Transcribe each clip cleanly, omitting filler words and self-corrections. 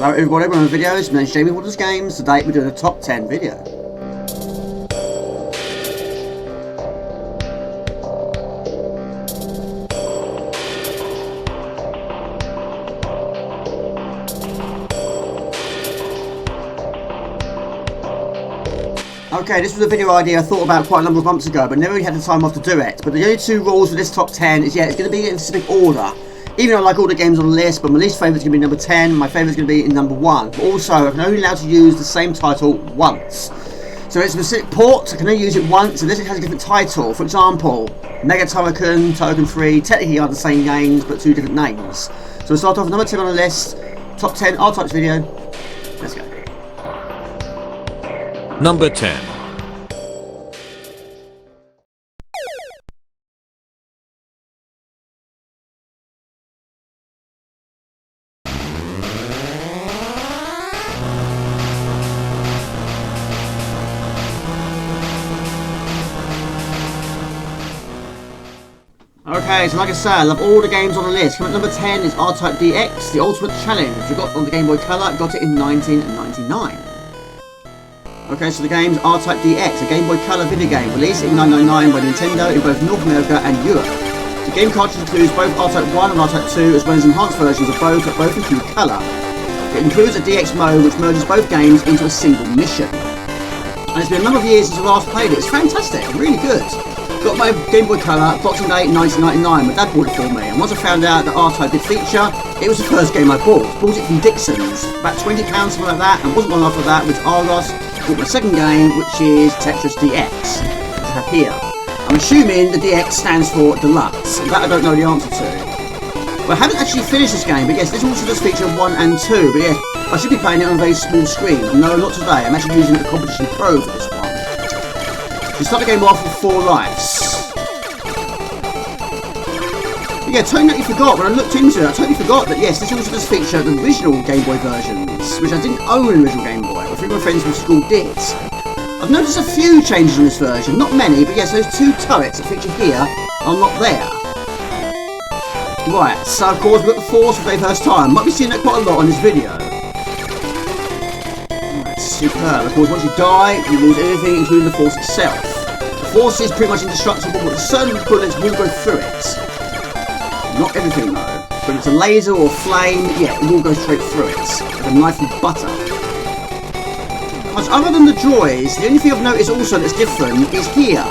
Hello everybody, welcome to the videos. My name's Jamie Waters Games. Today we're doing a top 10 video. Okay, this was a video idea I thought about quite a number of months ago, but never really had the time off to do it. But the only two rules for this top 10 is, it's going to be in specific order. Even though I like all the games on the list, but my least favourite is going to be number 10, my favourite is going to be in number 1. But also, I'm only allowed to use the same title once. So it's a specific port, I can only use it once, unless it has a different title. For example, Mega Turrican, Turrican 3, technically are the same games, but two different names. So we'll start off with number 10 on the list, top 10 Outtakes video. Let's go. Number 10. Okay, so like I said, I love all the games on the list. Coming at number 10 is R-Type DX, the Ultimate Challenge. We got on the Game Boy Color, got it in 1999. Okay, so the game's R-Type DX, a Game Boy Color video game, released in 1999 by Nintendo in both North America and Europe. The game cartridge includes both R-Type 1 and R-Type 2, as well as enhanced versions of both that both include color. It includes a DX mode which merges both games into a single mission. And it's been a number of years since I last played it. It's fantastic, really good. Got my Game Boy Color, Boxing Day 1999, my dad bought it for me, and once I found out that R-Type did feature, it was the first game I bought. Bought it from Dixon's, about £20, something like that, and wasn't long after that, with Argos, bought my second game, which is Tetris DX, which I have here. I'm assuming the DX stands for Deluxe, and that I don't know the answer to. Well, I haven't actually finished this game, but yes, this also does feature 1 and 2, but yes, I should be playing it on a very small screen. No, not today, I'm actually using the Competition Pro for this one. You start the game off with 4 lives. But yeah, totally forgot, when I looked into it, I totally forgot that yes, this also does feature the original Game Boy versions, which I didn't own an original Game Boy, but 3 of my friends from school did. I've noticed a few changes in this version, not many, but yes, those 2 turrets that feature here are not there. Right, so of course we've got the Force for the very first time. Might be seeing that quite a lot on this video. Superb. Of course, once you die, you lose everything, including the Force itself. The Force is pretty much indestructible, but certain bullets will go through it. Not everything though. But it's a laser or flame, yeah, it will go straight through it. Like a knife and butter. But other than the droids, the only thing I've noticed also that's different is here.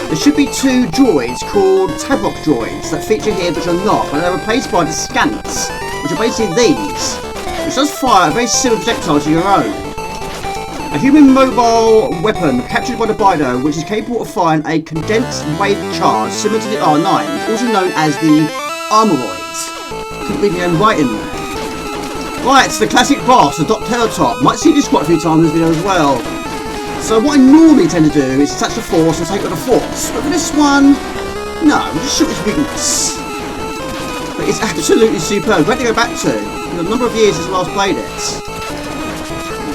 There should be 2 droids called Tabrock droids that feature here, which are not, but they're replaced by the Scants, which are basically these, which does fire a very similar projectile to your own. A human mobile weapon captured by the Bido, which is capable of firing a condensed wave charge similar to the R9, also known as the Armoroids. Couldn't read the name right in there. Right, so the classic boss, the Doctorotop. Might see this quite a few times in this video as well. So what I normally tend to do is touch the Force and take on the Force, but for this one, no, we'll just shoot its weakness. But it's absolutely superb. Great to go back to. It's been a number of years since I last played it.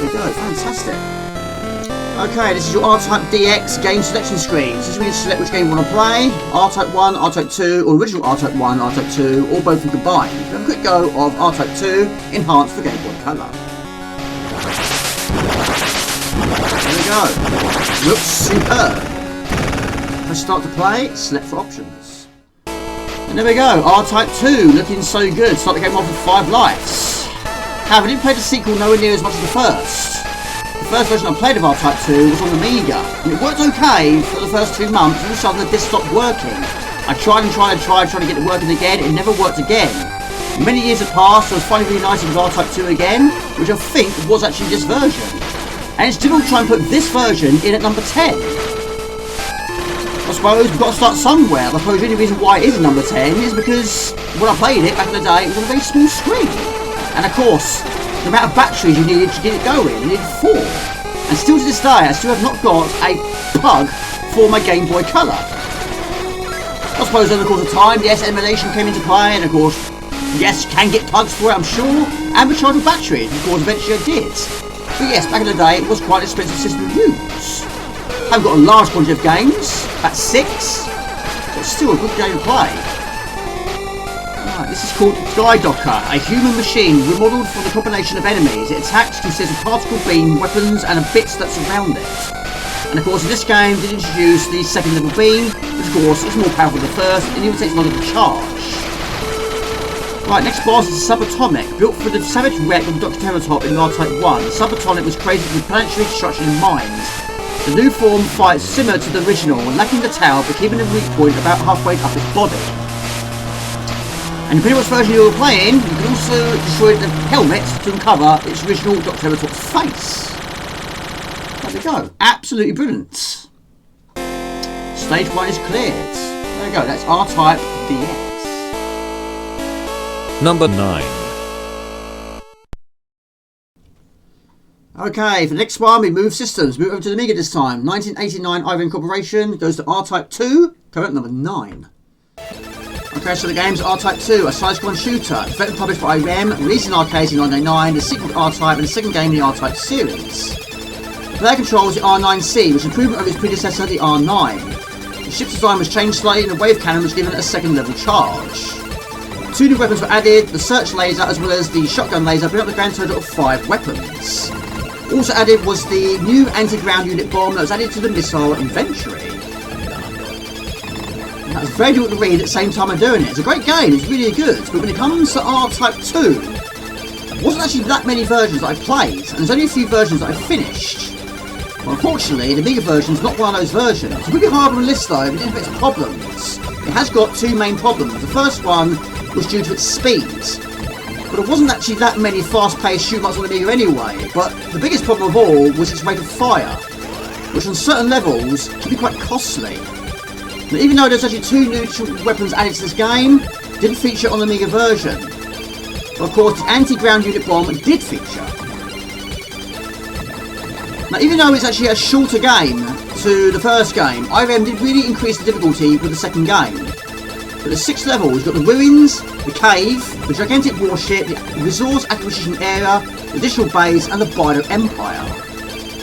There we go, fantastic. Okay, this is your R-Type DX game selection screen. So this is where you select which game you want to play. R-Type 1, R-Type 2, or original R-Type 1, R-Type 2, or both can combine. Have a quick go of R-Type 2, enhanced for Game Boy Color. There we go. Looks superb. Press start to play, select for options. And there we go, R-Type 2, looking so good. Start the game off with 5 lives. However, I didn't play the sequel nowhere near as much as the first. The first version I played of R-Type 2 was on the Amiga, and it worked okay for the first 2 months, and all of a sudden the disc stopped working. I tried trying to get it working again, it never worked again. Many years had passed, so I was finally reunited with R-Type 2 again, which I think was actually this version. And it's difficult to try and put this version in at number 10. I suppose we've got to start somewhere. I suppose the only reason why it is at number 10 is because when I played it back in the day, it was on a very small screen. And of course, the amount of batteries you needed to get it going, you needed 4. And still to this day, I still have not got a plug for my Game Boy Color. I suppose over the course of time, yes, emulation came into play, and of course, yes, you can get plugs for it, I'm sure, and rechargeable batteries, of course, eventually I did. But yes, back in the day, it was quite an expensive system to use. I've got a large quantity of games, about 6, but still a good game to play. This is called Skydocker, a human machine remodelled for the combination of enemies. It attacks, consists of particle beam, weapons, and the bits that surround it. And of course, in this game, they introduce the second level beam, which of course is more powerful than the first, and even takes longer to charge. Right, next boss is Subatomic, built for the savage wreck of Dr. Terratop in R-Type 1. Subatomic was created with planetary destruction in mind. The new form fights similar to the original, lacking the tail, but keeping the weak point about halfway up its body. And depending on which version you're playing, you can also destroy the helmet to uncover its original Dr. Terratop's face. There we go. Absolutely brilliant. Stage 1 is cleared. There we go. That's R-Type DX. Number 9. Okay, for the next one, we move systems. Move over to the Amiga this time. 1989 IBM Corporation goes to R-Type 2, current number 9. Okay, so the game's R-Type 2, a side-scrolling shooter. Developed and published by IBM, released in arcades in 1999, the sequel to R-Type and the second game in the R-Type series. The player controls the R9C, which is an improvement of its predecessor, the R9. The ship's design was changed slightly and the wave cannon was given a second level charge. 2 new weapons were added, the search laser as well as the shotgun laser, bringing up the grand total of 5 weapons. Also added was the new anti-ground unit bomb that was added to the missile inventory. That was very difficult to read at the same time I'm doing it. It's a great game, it's really good, but when it comes to R-Type 2, there wasn't actually that many versions that I played, and there's only a few versions that I finished. Well, unfortunately, the Amiga version is not one of those versions. It's really hard on the list though, but it has its problems. It has got 2 main problems. The first one was due to its speed. But there wasn't actually that many fast-paced shoot-ups on the Amiga anyway, but the biggest problem of all was its rate of fire, which on certain levels can be quite costly. Now, even though there's actually 2 new weapons added to this game, it didn't feature on the Amiga version. But of course, the anti-ground unit bomb did feature. Now, even though it's actually a shorter game to the first game, IBM did really increase the difficulty with the second game. But there's 6 levels. You've got the ruins, the cave, the gigantic warship, the resource acquisition area, the additional base, and the Bido Empire,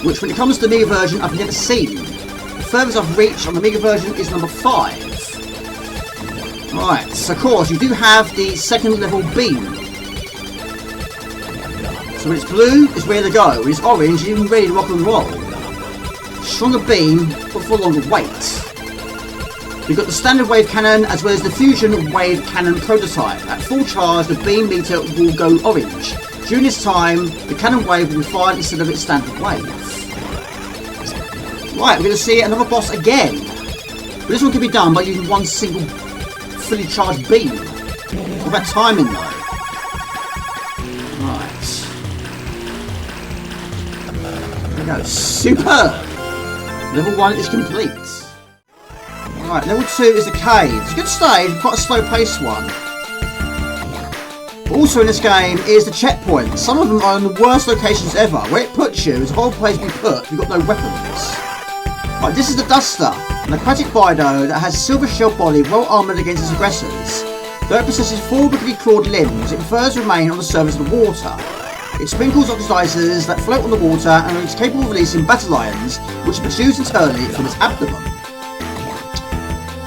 which when it comes to the Amiga version I've never seen. The furthest I've reached on the Amiga version is number 5. Right, so of course you do have the second level beam. So when it's blue, it's ready to go. When it's orange, you're even ready to rock and roll. Stronger beam, but for longer wait. We've got the standard wave cannon as well as the fusion wave cannon prototype. At full charge, the beam meter will go orange. During this time, the cannon wave will be fired instead of its standard wave. Right, we're going to see another boss again. But this one can be done by using one single fully charged beam. What about timing though? Right. There we go. Superb! Level 1 is complete. Right, level 2 is the cave. It's a good stage, quite a slow paced one. Also in this game is the checkpoint. Some of them are in the worst locations ever. Where it puts you is a whole place be put, you've got no weapons. Right, this is the Duster, an aquatic Bido that has a silver shell body well armoured against its aggressors. Though it possesses 4 wickedly clawed limbs, it prefers to remain on the surface of the water. It sprinkles oxidizers that float on the water and is capable of releasing battle irons, which are produced internally from its abdomen.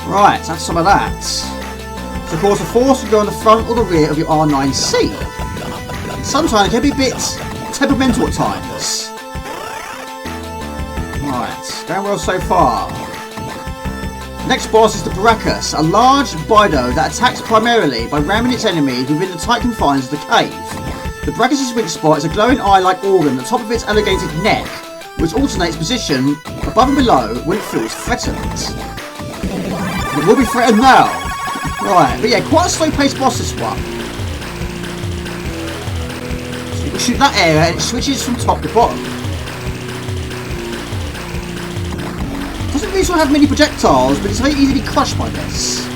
Right, that's some of that. So of course the force can go on the front or the rear of your R9C. Sometimes it can be a bit temperamental at times. Right, going well so far. Next boss is the Baracus, a large Bido that attacks primarily by ramming its enemies within the tight confines of the cave. The Baracus' weak spot is a glowing eye-like organ at the top of its elongated neck, which alternates position above and below when it feels threatened. It will be threatened now. Right, but yeah, quite a slow-paced boss this one. So you can shoot that area and it switches from top to bottom. Doesn't really sort of have many projectiles, but it's very easy to be crushed by this.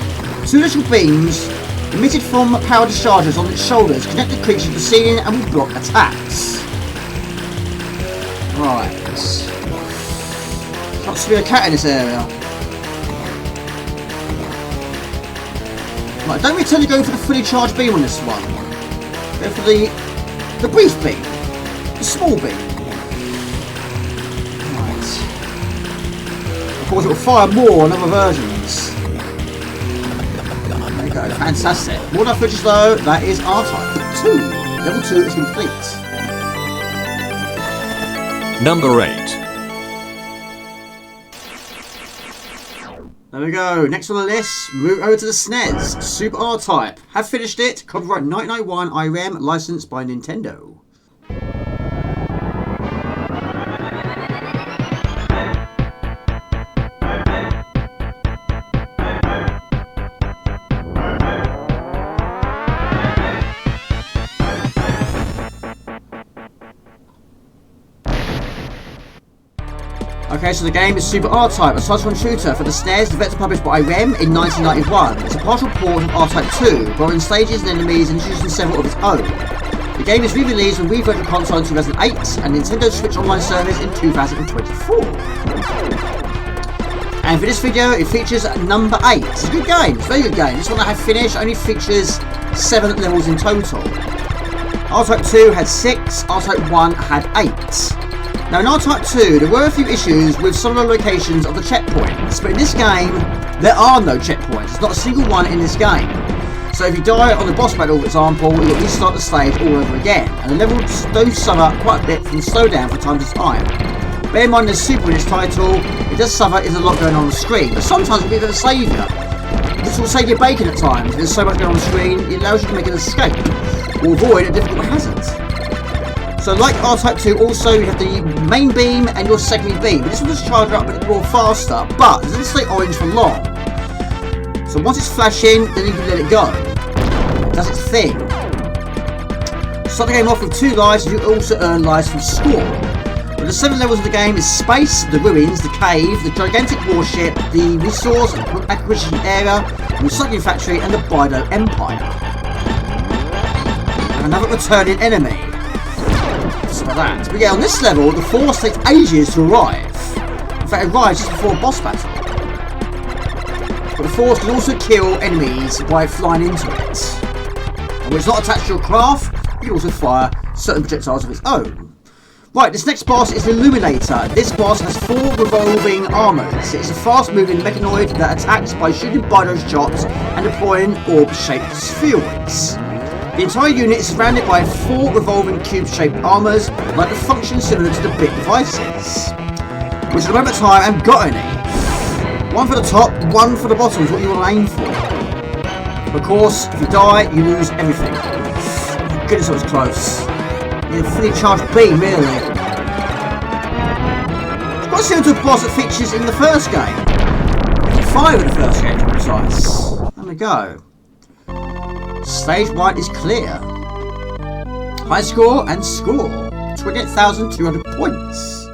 2 little beams emitted from power discharges on its shoulders connect the creature to the ceiling and will block attacks. Right. Can't see a cat in this area. Right, don't really tend to go for the fully charged beam on this one. Go for the brief beam. The small beam. Right. Of course it will fire more on other versions. There you go. go. Fantastic. More than footage though, that is R-Type 2. Level 2 is complete. Number 8. There we go. Next on the list, move over to the SNES. Super R-Type. Have finished it. Copyright 1991 IREM, licensed by Nintendo. Okay, so the game is Super R-Type, a side-scrolling shooter for the SNES, developed and published by IREM in 1991. It's a partial port of R-Type 2, borrowing stages and enemies and introducing several of its own. The game is re-released on Wii Virtual Console in 2008 and Nintendo Switch Online Service in 2024. And for this video, it features number 8. It's a good game, it's a very good game. This one I have finished only features 7 levels in total. R-Type 2 had 6, R-Type 1 had 8. Now in R-Type 2, there were a few issues with some of the locations of the checkpoints, but in this game, there are no checkpoints. There's not a single one in this game. So if you die on the boss battle, for example, you'll restart the stage all over again, and the levels do suffer quite a bit from slowdown from time to time. Bear in mind there's Super in its title, it does suffer, there's a lot going on the screen, but sometimes it'll be a bit of a saviour. This will save your bacon at times. There's so much going on the screen, it allows you to make an escape, or avoid a difficult hazard. So like R-Type 2, also you have the main beam and your secondary beam. This one just charges up a bit more faster, but it doesn't stay orange for long. So once it's flashing, then you can let it go. It does its thing. Start the game off with 2 lives, and you also earn lives from score. But the 7 levels of the game is space, the ruins, the cave, the gigantic warship, the resource acquisition area, the recycling factory, and the Bido Empire. And another returning enemy. That. But yeah, on this level, the Force takes ages to arrive. In fact, it arrives just before a boss battle. But the Force can also kill enemies by flying into it. And when it's not attached to your craft, you can also fire certain projectiles of its own. Right, this next boss is the Illuminator. This boss has 4 revolving armors. It's a fast-moving mechanoid that attacks by shooting Bido's shots and deploying orb-shaped spheroids. The entire unit is surrounded by 4 revolving cube-shaped armours, like the function similar to the big devices. Which at the moment of time, I haven't got any. 1 for the top, 1 for the bottom is what you want to aim for. Of course, if you die, you lose everything. Goodness, that was close. You're a fully charged beam, really. It's quite similar to a boss that features in the first game. 5 in the first game, to be precise. There we go. Stage 1 is clear. High score and score. 28,200 points.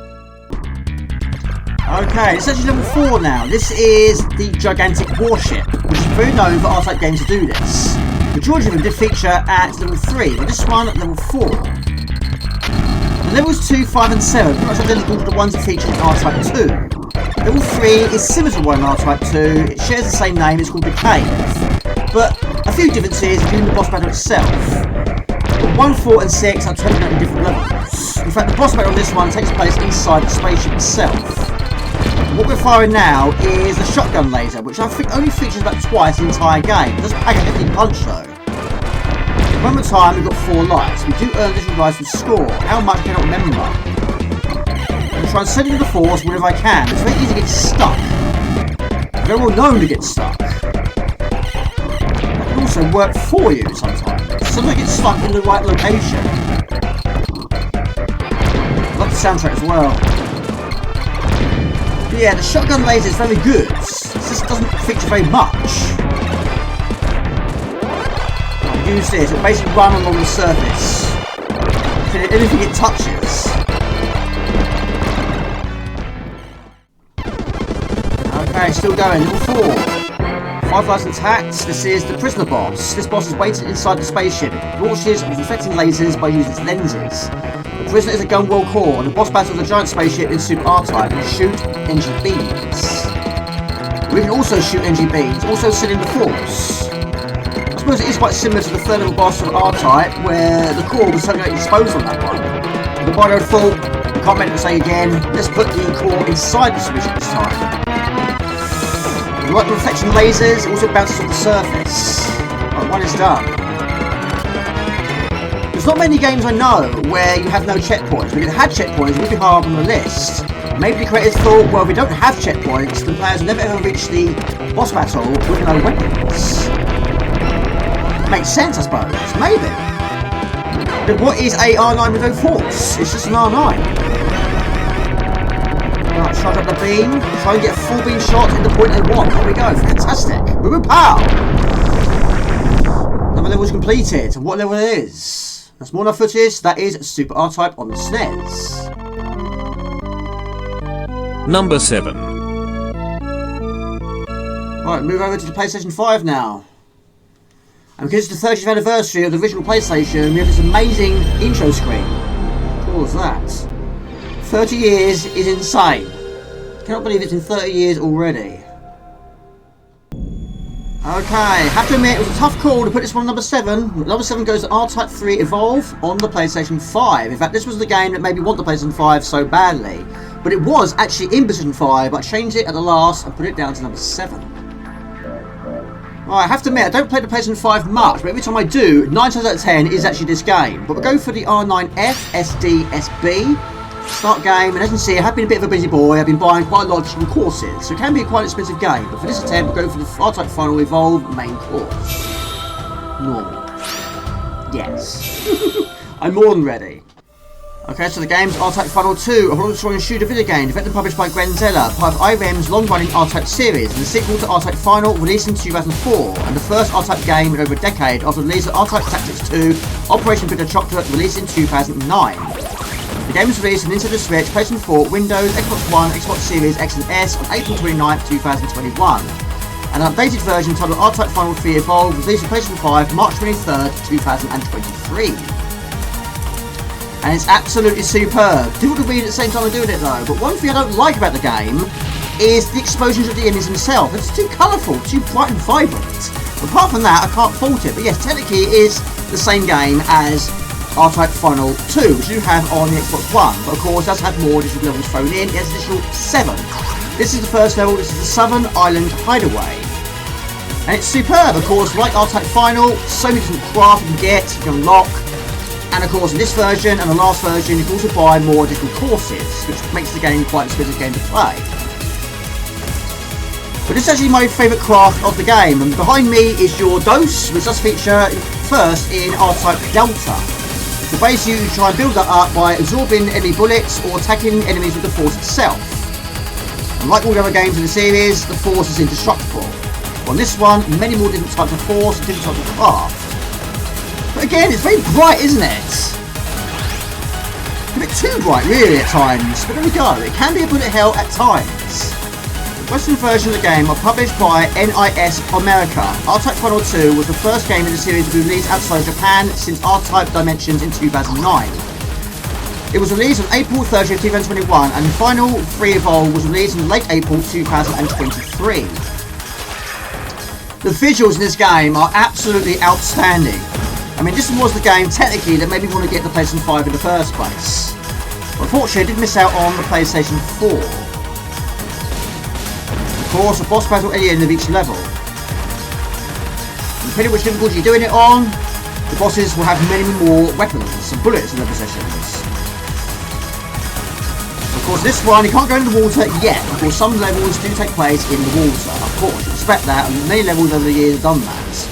Okay, it's actually level 4 now. This is the gigantic warship, which is very known for R-Type games to do this. The majority of them did feature at level 3, but this one at level 4. The levels 2, 5 and 7 pretty much identical to the ones that feature in R-Type 2. Level 3 is similar to one in R-Type 2. It shares the same name, it's called the Cave. But a few differences, including the boss battle itself. But 1, 4 and 6 are totally different levels. In fact, the boss battle on this one takes place inside the spaceship itself. What we're firing now is the shotgun laser, which I think only features about twice in the entire game. It does pack a hefty punch though. One more time, we've got 4 lives. We do earn additional lives from score. How much I cannot remember. I'm trying to send into the Force whenever I can. It's very easy to get stuck. Very well known to get stuck. That can also work for you sometimes. Sometimes get stuck in the right location. I love the soundtrack as well. But yeah, the shotgun laser is very good. It just doesn't feature very much. I'll use this. It'll basically run along the surface. Anything it touches. Okay, still going. Level 4. 5 lives intact. This is the prisoner boss. This boss is waiting inside the spaceship. It launches with reflecting lasers by using its lenses. The prisoner is a gun well core, and the boss battles a giant spaceship in Super R-Type and shoot MJG beams. We can also shoot MJG beams, also send in the Force. I suppose it is quite similar to the third level boss of R-Type, where the core was totally exposed on that one. But the Bido thought, I can't make it say again, let's put the core inside the spaceship this time. Like the reflection lasers, it also bounces off the surface. One is done. There's not many games I know where you have no checkpoints. If you had checkpoints, it would be hard on the list. Maybe the creators thought, well, if we don't have checkpoints, the players will never ever reach the boss battle with no weapons. Makes sense, I suppose. Maybe. But what is a R9 with no force? It's just an R9. Right, charge up the beam. Try and get a full beam shot in the point they want. There we go. Fantastic. Woo pow! Another level is completed. And what level it is? That's more enough footage. That is Super R-Type on the SNES. Number 7. Right, move over to the PlayStation 5 now. And because it's the 30th anniversary of the original PlayStation, we have this amazing intro screen. What was that? 30 years is insane. Cannot believe it's been 30 years already. Okay, have to admit it was a tough call to put this one on number 7. Number 7 goes to R-Type 3 Evolve on the PlayStation 5. In fact, this was the game that made me want the PlayStation 5 so badly. But it was actually in PlayStation 5, but I changed it at the last and put it down to number 7. Right, I have to admit, I don't play the PlayStation 5 much, but every time I do, 9 times out of 10 is actually this game. But we'll go for the R9F SD SB. Start game, and as you can see, I have been a bit of a busy boy. I've been buying quite a lot of different courses, so it can be a quite expensive game. But for this attempt, we'll go for the R-Type Final Evolve main course. Normal. Yes. I'm more than ready. Okay, so the game's R-Type Final 2, a horror-destroying shooter video game, developed and published by Grenzella, part of IREM's long-running R-Type series, and the sequel to R-Type Final, released in 2004, and the first R-Type game in over a decade after the release of R-Type Tactics 2, Operation Bitter Chocolate, released in 2009. The game was released on Nintendo Switch, PlayStation 4, Windows, Xbox One, Xbox Series X and S on April 29, 2021. And an updated version titled R-Type Final 3 Evolve was released on PlayStation 5, March 23, 2023. And it's absolutely superb. Difficult to read at the same time I'm doing it though, but one thing I don't like about the game is the explosions of the enemies themselves. It's too colourful, too bright and vibrant. Apart from that, I can't fault it, but yes, technically it is the same game as R-Type Final 2, which you have on the Xbox One, but of course it does have more additional levels thrown in. It has an additional 7. This is the first level, this is the Southern Island Hideaway. And it's superb, of course, like R-Type Final, so many different craft you can get, you can unlock. And of course, in this version and the last version, you can also buy more additional courses, which makes the game quite an expensive game to play. But this is actually my favourite craft of the game, and behind me is your dose, which does feature first in R-Type Delta. So basically, you try and build that up by absorbing enemy bullets or attacking enemies with the Force itself. And like all the other games in the series, the Force is indestructible. On this one, many more different types of Force and different types of craft. But again, it's very bright, isn't it? A bit too bright, really, at times. But there we go. It can be a bullet hell at times. The Western version of the game are published by NIS America. R-Type Final 2 was the first game in the series to be released outside of Japan since R-Type Dimensions in 2009. It was released on April 30th, 2021, and Final 3 Evolve was released in late April 2023. The visuals in this game are absolutely outstanding. I mean, this was the game, technically, that made me want to get the PlayStation 5 in the first place. But unfortunately, I did miss out on the PlayStation 4. Of course, a boss battle at the end of each level. And depending on which difficulty you're doing it on, the bosses will have many more weapons and bullets in their possessions. Of course, this one, you can't go into the water yet. Of course, some levels do take place in the water. Of course, you expect that, and many levels over the years have done that.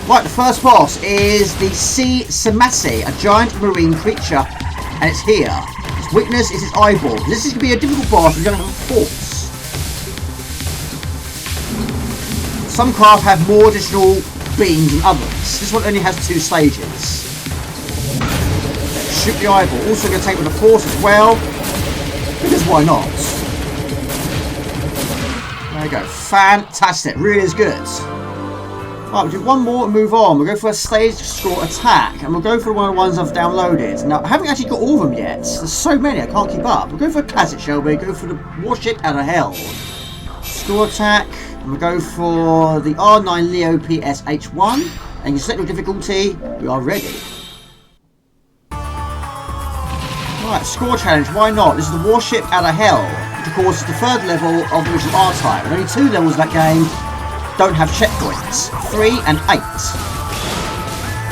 Right, the first boss is the Sea Samasi, a giant marine creature, and it's here. Its weakness is its eyeball. This is going to be a difficult boss if you don't have a force. Some craft have more additional beams than others. This one only has 2 stages. Shoot the eyeball. Also going to take with a force as well, because why not? There you go. Fantastic. Really is good. Right, we'll do one more and move on. We'll go for a stage score attack, and we'll go for one of the ones I've downloaded. Now, I haven't actually got all of them yet. There's so many, I can't keep up. We'll go for a classic, shall we? Go for the Warship Out of Hell. Score attack, and we'll go for the R9 Leo PSH1. And you select your difficulty. We are ready. Right, score challenge, why not? This is the Warship Out of Hell, which of course is the 3rd level of the original R-Type. And only 2 levels of that game don't have checkpoints, 3 and 8.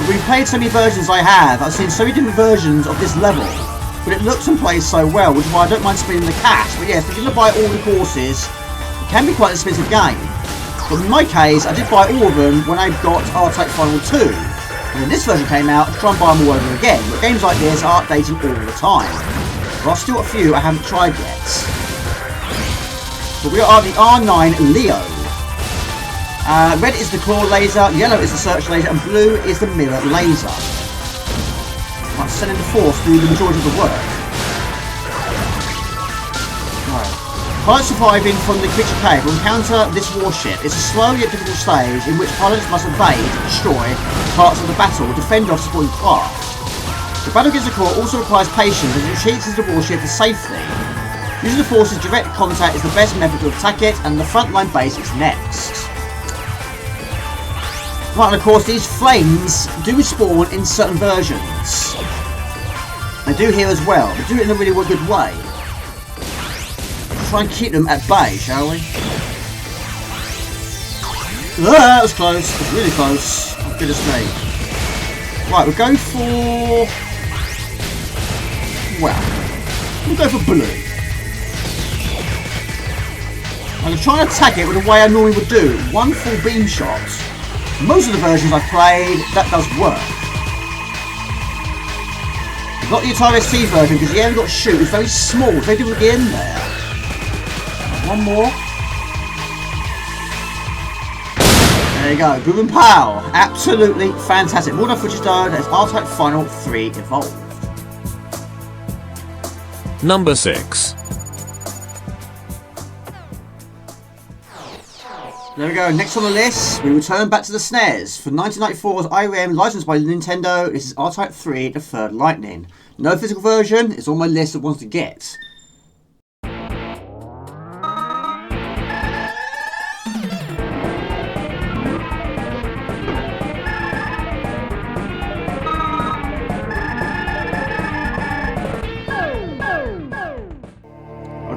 we've played so many versions I have. I've seen so many different versions of this level. But it looks and plays so well, which is why I don't mind spending the cash. But yes, if you're going to buy all the courses, it can be quite an expensive game. But in my case, I did buy all of them when I got Outtakes Final 2. And when this version came out, I try and buy them all over again. But games like this are updating all the time. There are still a few I haven't tried yet. But we are the R9 Leo. Red is the claw laser, yellow is the search laser, and blue is the mirror laser. I'm sending the force through the majority of the work. Right. Pilots surviving from the creature cave will encounter this warship. It's a slow yet difficult stage in which pilots must evade, destroy parts of the battle, defend off supporting craft. The battle against the core also requires patience as it retreats into the warship for safety. Using the force's direct contact is the best method to attack it, and the frontline base is next. Right, and of course these flames do respawn in certain versions. They do here as well, but do it in a really good way. Try and keep them at bay, shall we? That was close. It was really close. Oh, goodness me. Right, we'll go for... well, we'll go for blue. I'm going to try and attack it with the way I normally would do. One full beam shot. Most of the versions I've played, that does work. Not the entire ST version because you haven't got to shoot. It's very small. It's very difficult to get in there. One more. There you go. Boom and pow. Absolutely fantastic. More than footage done as Outtakes Final 3 evolved. Number 6. There we go, next on the list, we return back to the SNES. For 1994's IRM, licensed by Nintendo, this is Outtakes 3, The Third Lightning. No physical version, it's on my list of ones to get.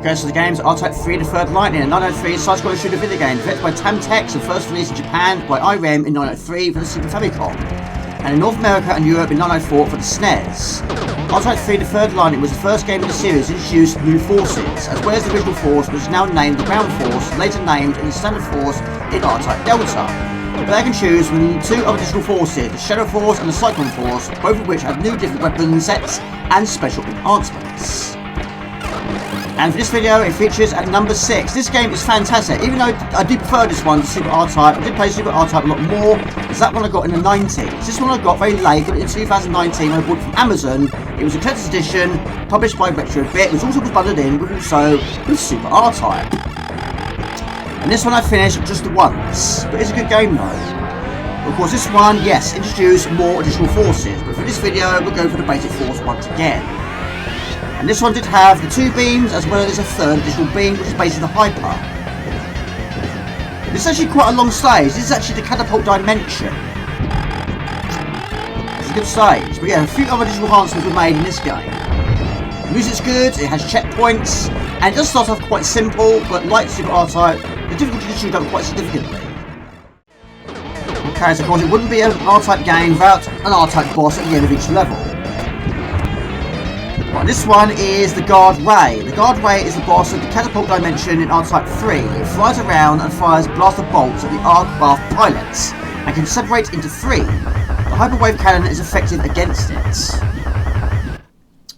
Okay, so the game's Outtakes 3, The Third Lightning, a 1993 side-scrolling shooter video game, developed by Tamtex and first released in Japan by IRM in 1993 for the Super Famicom, and in North America and Europe in 1994 for the SNES. Outtakes 3, The Third Lightning was the first game in the series to introduce new forces, as well as the original force, which is now named the Ground Force, later named in the Standard Force in Outtakes Delta. The player can choose from two other additional forces, the Shadow Force and the Cyclone Force, both of which have new different weapon sets and special enhancements. And for this video, it features at number 6. This game is fantastic, even though I do prefer this one to Super R-Type. I did play Super R-Type a lot more, because that one I got in the 90s. This one I got very late, got it in 2019 when I bought it from Amazon. It was a collector's edition, published by Retrobit. It was also bundled in with Super R-Type. And this one I finished just the once, but it's a good game though. Of course this one, yes, introduced more additional forces, but for this video we'll go for the basic force once again. And this one did have the 2 beams as well as a third additional beam, which is basically the hyper. This is actually quite a long stage. This is actually the catapult dimension. It's a good stage. But yeah, a few other additional enhancements were made in this game. The music's good, it has checkpoints, and it does start off quite simple, but like Super R-Type, the difficulty is shoot up quite significantly. Okay, so of course it wouldn't be an R-Type game without an R-Type boss at the end of each level. Right, this one is the Guard Ray. The Guard Ray is the boss of the catapult dimension in Outtakes 3. It flies around and fires blaster bolts at the aircraft pilots and can separate into 3. The hyperwave cannon is effective against it.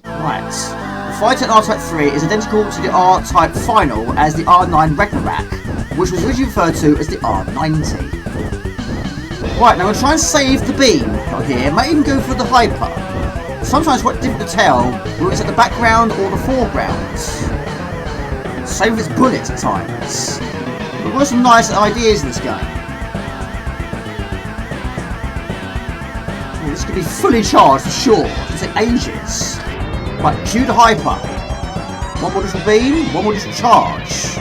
Right. The fight in Outtakes 3 is identical to the R-Type final as the R9 Ragnarok, which was originally referred to as the R90. Right, now we'll try and save the beam here. Might even go for the hyper. Sometimes quite difficult to tell whether it's at the background or the foreground. Same with its bullets at times. But there were some nice ideas in this game. Ooh, this could be fully charged for sure. It'll take ages. Right, cue the hyper. One more additional beam, one more additional charge.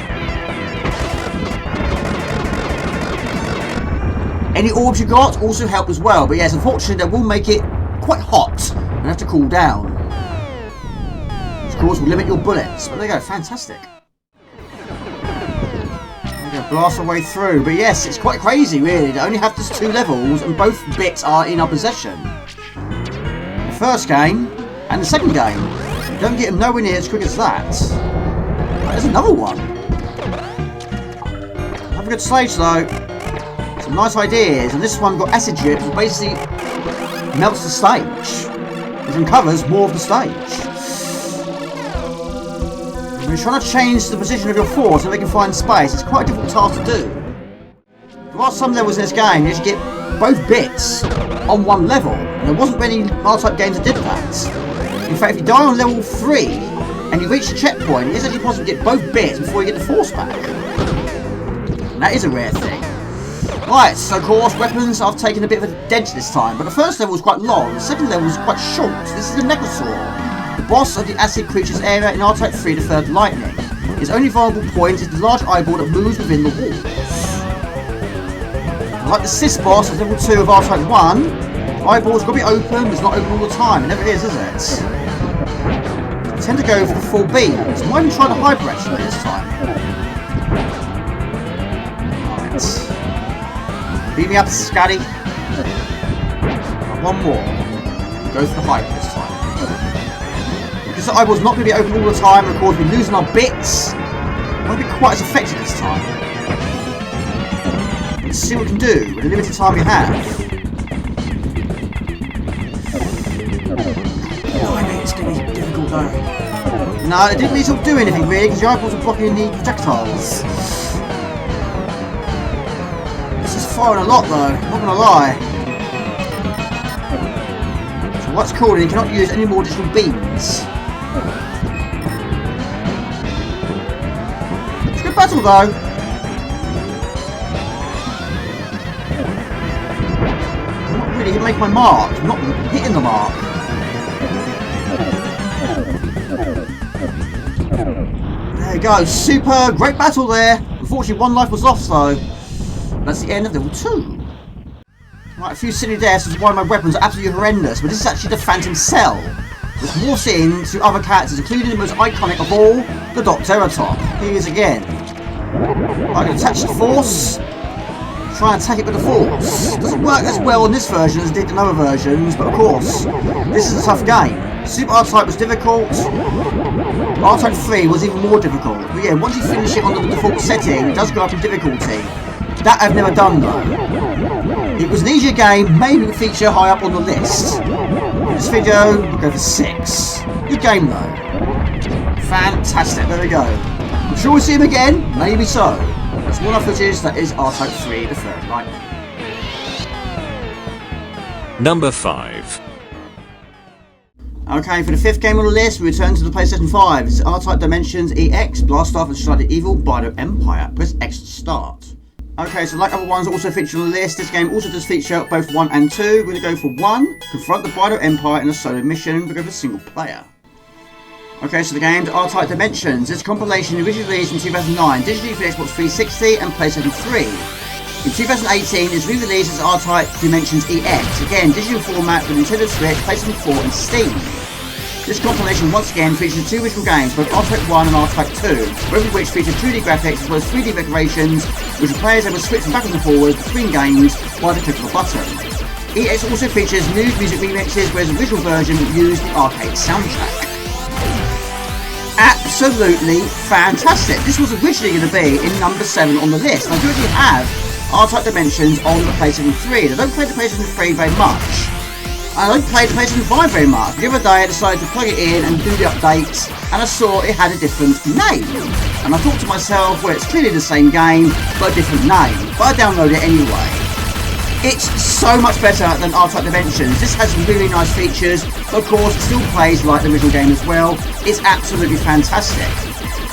Any orbs you got also help as well, but yes, unfortunately that will make it quite hot and have to cool down. Which of course will limit your bullets. But there you go, fantastic. There we go, blast our way through. But yes, it's quite crazy really. They only have just 2 levels and both bits are in our possession. The first game and the second game. You don't get them nowhere near as quick as that. There's another one. Have a good stage though. Some nice ideas. And this one got acid drip, which basically melts the stage. Which uncovers more of the stage. When you're trying to change the position of your force so they can find space, it's quite a difficult task to do. There are some levels in this game you get both bits on one level, and there wasn't many R-Type games that did that. In fact, if you die on level 3 and you reach the checkpoint, it is actually possible to get both bits before you get the force back. And that is a rare thing. Right, so of course, weapons, I've taken a bit of a dent this time, but the first level was quite long, the second level was quite short. This is the Negrosaur. The boss of the acid creature's area in R-Type 3, the third lightning. His only vulnerable point is the large eyeball that moves within the walls. Like the snes boss of level 2 of R-Type 1, the eyeball's got to be open, but it's not open all the time. It never is it? I tend to go for the full beam, so I might even try the hyper actually this time. Right. Beat me up, Scotty. One more. Go for the hyper this time. Because the eyeball's not going to be open all the time, and of course we're losing our bits. It won't be quite as effective this time. Let's see what we can do with the limited time we have. It's going to be difficult though. No, it didn't really sort of do anything really, because the eyeballs are blocking the projectiles. This is firing a lot though, not going to lie. So what's cool, you cannot use any more additional beams. It's a good battle though. I'm not really making my mark, I'm not hitting the mark. There you go, super, great battle there. Unfortunately, 1 life was lost though. That's the end of level 2. Right, a few silly deaths is why my weapons are absolutely horrendous, but this is actually the Phantom Cell, which morphs into other characters, including the most iconic of all, the Doctoratops. Here he is again. I can attach the Force, try and attack it with the Force. It doesn't work as well in this version as it did in other versions, but of course, this is a tough game. Super R-Type was difficult, R-Type 3 was even more difficult. But yeah, once you finish it on the default setting, it does go up in difficulty. That I've never done though. It was an easier game, maybe would feature high up on the list. In this video, we'll go for 6. Good game though. Fantastic, there we go. I'm sure we'll see him again, maybe so. That's one of footage that is R-Type 3, the third lightning. Number 5. Okay, for the 5th game on the list, we return to the PlayStation 5. It's R-Type Dimensions EX, Blast Off and Slightly Evil, Bido Empire. Press X to start. Okay, so like other ones also featured on the list, this game also does feature both 1 and 2. We're going to go for 1, confront the Bido Empire in a solo mission. We're going for single player. Okay, so the game R-Type Dimensions. This compilation originally released in 2009, digitally for Xbox 360 and PlayStation 3. In 2018, it's re-released as R-Type Dimensions EX, again digital format for Nintendo Switch, PlayStation 4 and Steam. This compilation once again features 2 original games, both R-Type 1 and R-Type 2, both of which feature 2D graphics as well as 3D decorations, which the players able to switch back and forward between games while they click of a button. EX also features new music remixes, whereas the original version used the arcade soundtrack. Absolutely fantastic! This was originally going to be in number 7 on the list. I do actually have R-Type Dimensions on the PlayStation 3. I don't play the PlayStation 3 very much. I don't play the PlayStation 5 very much. The other day I decided to plug it in and do the updates, and I saw it had a different name. And I thought to myself, well, it's clearly the same game, but a different name. But I downloaded it anyway. It's so much better than R-Type Dimensions. This has some really nice features, but of course it still plays like the original game as well. It's absolutely fantastic.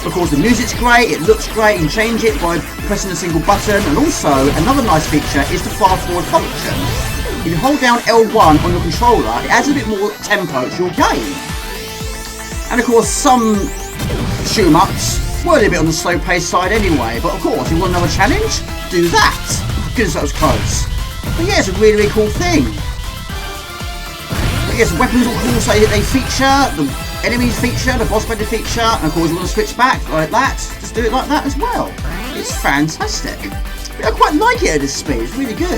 Of course the music's great, it looks great, you can change it by pressing a single button, and also another nice feature is the fast forward function. If you hold down L1 on your controller, it adds a bit more tempo to your game. And of course some shoot-em-ups were a little bit on the slow paced side anyway, but of course you want another challenge? Do that! Goodness, that was close. But yeah, it's a really, really cool thing. But yes, weapons are cool, so they feature the enemies feature, the boss battle feature, and of course you want to switch back like that, just do it like that as well. It's fantastic. I quite like it at this speed, it's really good.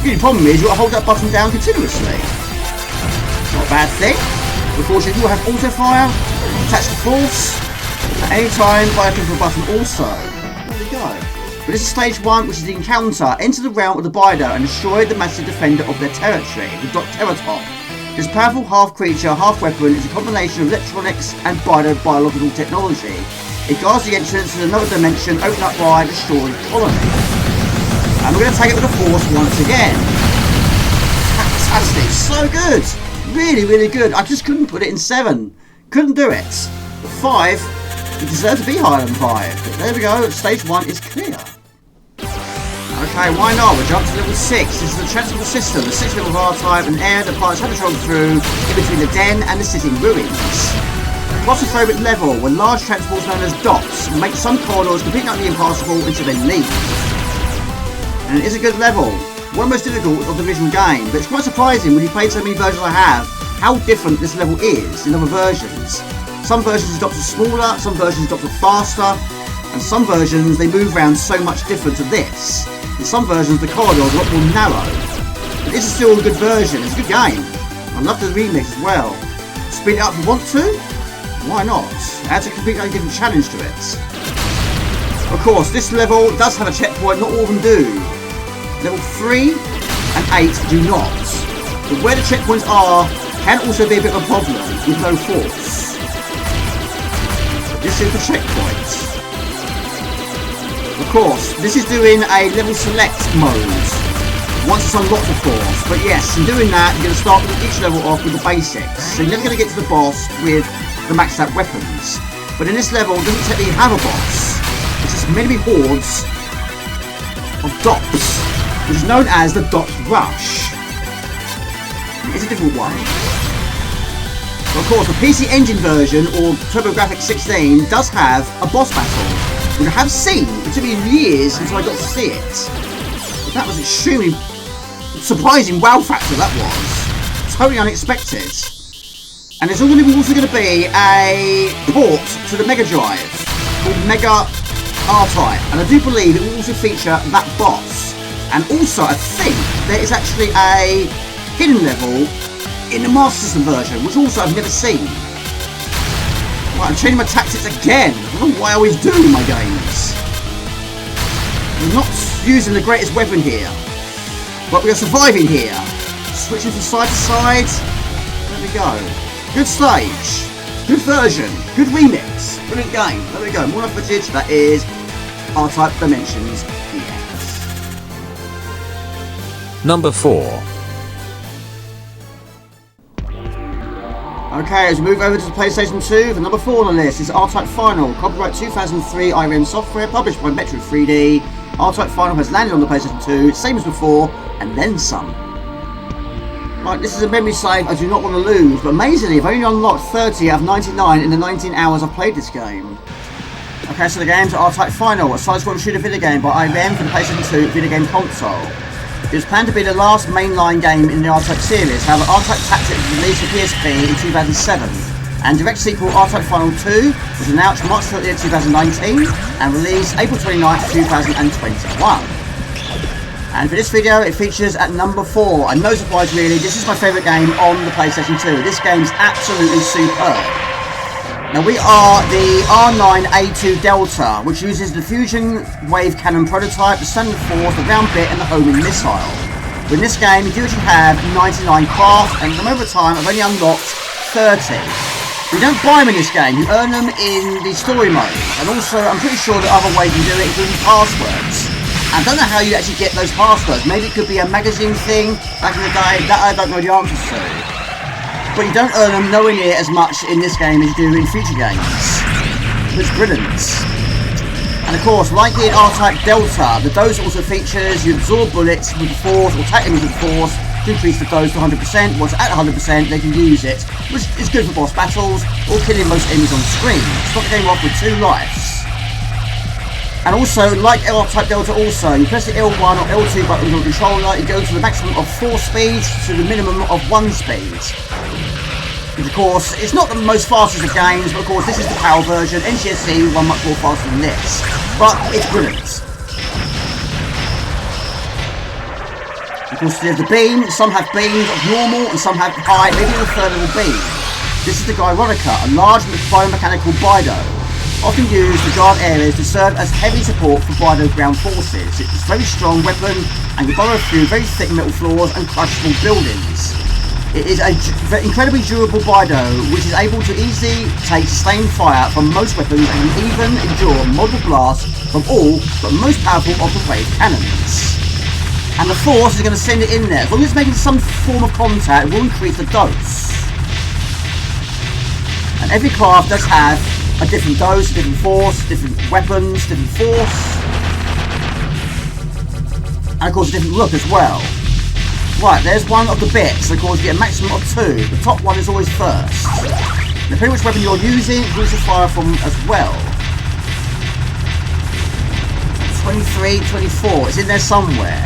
The only problem is you've got to hold that button down continuously. Not a bad thing. Of course you do have auto fire, attach the force, at any time by clicking the button also. There we go. But this is stage 1, which is the encounter. Enter the realm of the Bido and destroy the massive defender of their territory, the Docteratop. This powerful half-creature, half-weapon is a combination of electronics and biological technology. It guards the entrance to another dimension opened up by a destroyed colony. And we're going to take it with the force once again. Fantastic, so good. Really, really good. I just couldn't put it in 7. Couldn't do it. But 5, it deserves to be higher than 5. But there we go, stage 1 is clear. Okay, why not? We'll jump to level 6. This is the transport system, the 6th level of R-Type, and air that pilots have to travel through in between the den and the city ruins. Claustrophobic level, where large transports known as dots make some corridors completely impassable until they leave. And it is a good level. One most difficult of the original game, but it's quite surprising when you played so many versions I have, how different this level is in other versions. Some versions the dots are smaller, some versions the dots are faster, and some versions they move around so much different to this. In some versions the corridors are a lot more narrow. But this is still a good version, it's a good game. I love the remix as well. Speed it up if you want to? Why not? It adds a completely different challenge to it. Of course, this level does have a checkpoint, not all of them do. Level 3 and 8 do not. But where the checkpoints are can also be a bit of a problem with no force. This is the checkpoint. Of course, this is doing a level select mode. Once it's unlocked, of course. But yes, in doing that, you're going to start with each level off with the basics. So you're never going to get to the boss with the maxed out weapons. But in this level, it doesn't technically have a boss. It's just many hordes of dots, which is known as the Dot Rush. It's a different one. But of course, the PC Engine version, or TurboGrafx 16, does have a boss battle, which I have seen. It took me years until I got to see it. But that was extremely surprising wow factor, that was. Totally unexpected. And there's also going to be a port to the Mega Drive called Mega R-Type, and I do believe it will also feature that boss. And also, I think there is actually a hidden level in the Master System version, which also I've never seen. Right, I'm changing my tactics again. I don't know why I always do in my games. I'm not using the greatest weapon here, but we are surviving here. Switching from side to side. There we go. Good stage, good version, good remix, brilliant game. There we go, more footage, that is R-Type Dimensions DX. Number 4. Okay, as we move over to the PlayStation 2, the number 4 on the list is R-Type Final, copyright 2003 IRM software, published by Metro 3D. R-Type Final has landed on the PlayStation 2, same as before, and then some. Right, this is a memory save I do not want to lose, but amazingly I've only unlocked 30 out of 99 in the 19 hours I've played this game. Okay, so the game's R-Type Final, a side-scrolling shooter video game by IBM for the PlayStation 2 video game console. It was planned to be the last mainline game in the R-Type series, however R-Type Tactics was released for PSP in 2007, and direct sequel R-Type Final 2 was announced March 30th, 2019, and released April 29th, 2021. And for this video, it features at number 4, and no surprise really, this is my favourite game on the PlayStation 2. This game's absolutely superb. Now we are the R9A2 Delta, which uses the Fusion Wave Cannon prototype, the Standard Force, the round bit, and the homing missile. But in this game, you do actually have 99 craft, and from over time, I've only unlocked 30. You don't buy them in this game, you earn them in the story mode, and also I'm pretty sure there are other ways you do it, including passwords. I don't know how you actually get those passwords. Maybe it could be a magazine thing back in the day. That I don't know the answers to. But you don't earn them nowhere near as much in this game as you do in future games. It's brilliant. And of course, like in R-Type Delta, the dose also features you absorb bullets with the force or take enemies with the force to increase the dose to 100%. Once at 100%, they can use it, which is good for boss battles or killing most enemies on the screen. Start the game off with 2 lives. And also, like R-Type Delta also, you press the L1 or L2 buttons on the controller, you go to the maximum of 4 speeds to the minimum of 1 speed. Which of course, it's not the most fastest of games, but of course this is the PAL version. NTSC run much more faster than this. But it's brilliant. Of course, there's the beam. Some have beams of normal and some have high, maybe a third level beam. This is the Gyronica, a large biomechanical Bido, often used to guard areas to serve as heavy support for Bido ground forces. It's a very strong weapon and can burrow through very thick metal floors and crush small buildings. It is an incredibly durable Bido, which is able to easily take sustained fire from most weapons and can even endure multiple blasts from all but most powerful of the wave cannons. And the force is going to send it in there. As long as it's making some form of contact, it will increase the dose. And every craft does have a different dose, a different force, different weapons, different force. And of course a different look as well. Right, there's one of the bits. Of course you get a maximum of 2. The top one is always first. Depending which weapon you're using, it will fire from as well. 23, 24, it's in there somewhere.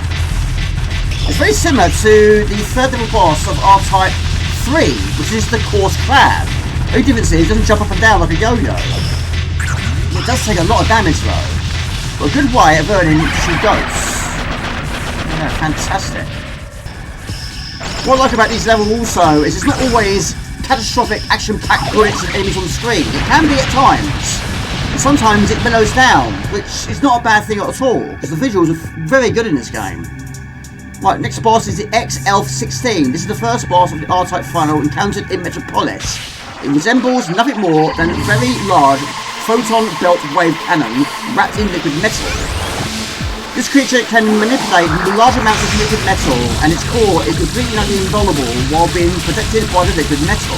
It's very similar to the third level boss of R-Type 3, which is the Coarse Crab. The only difference is it doesn't jump up and down like a yo-yo. It does take a lot of damage though, but a good way of earning some dose. Yeah, fantastic. What I like about these levels also is it's not always catastrophic action-packed bullets and enemies on the screen. It can be at times. And sometimes it mellows down, which is not a bad thing at all, because the visuals are very good in this game. Right, next boss is the X-Elf-16. This is the first boss of the R-Type final encountered in Metropolis. It resembles nothing more than a very large photon belt wave cannon wrapped in liquid metal. This creature can manipulate large amounts of liquid metal, and its core is completely invulnerable while being protected by the liquid metal,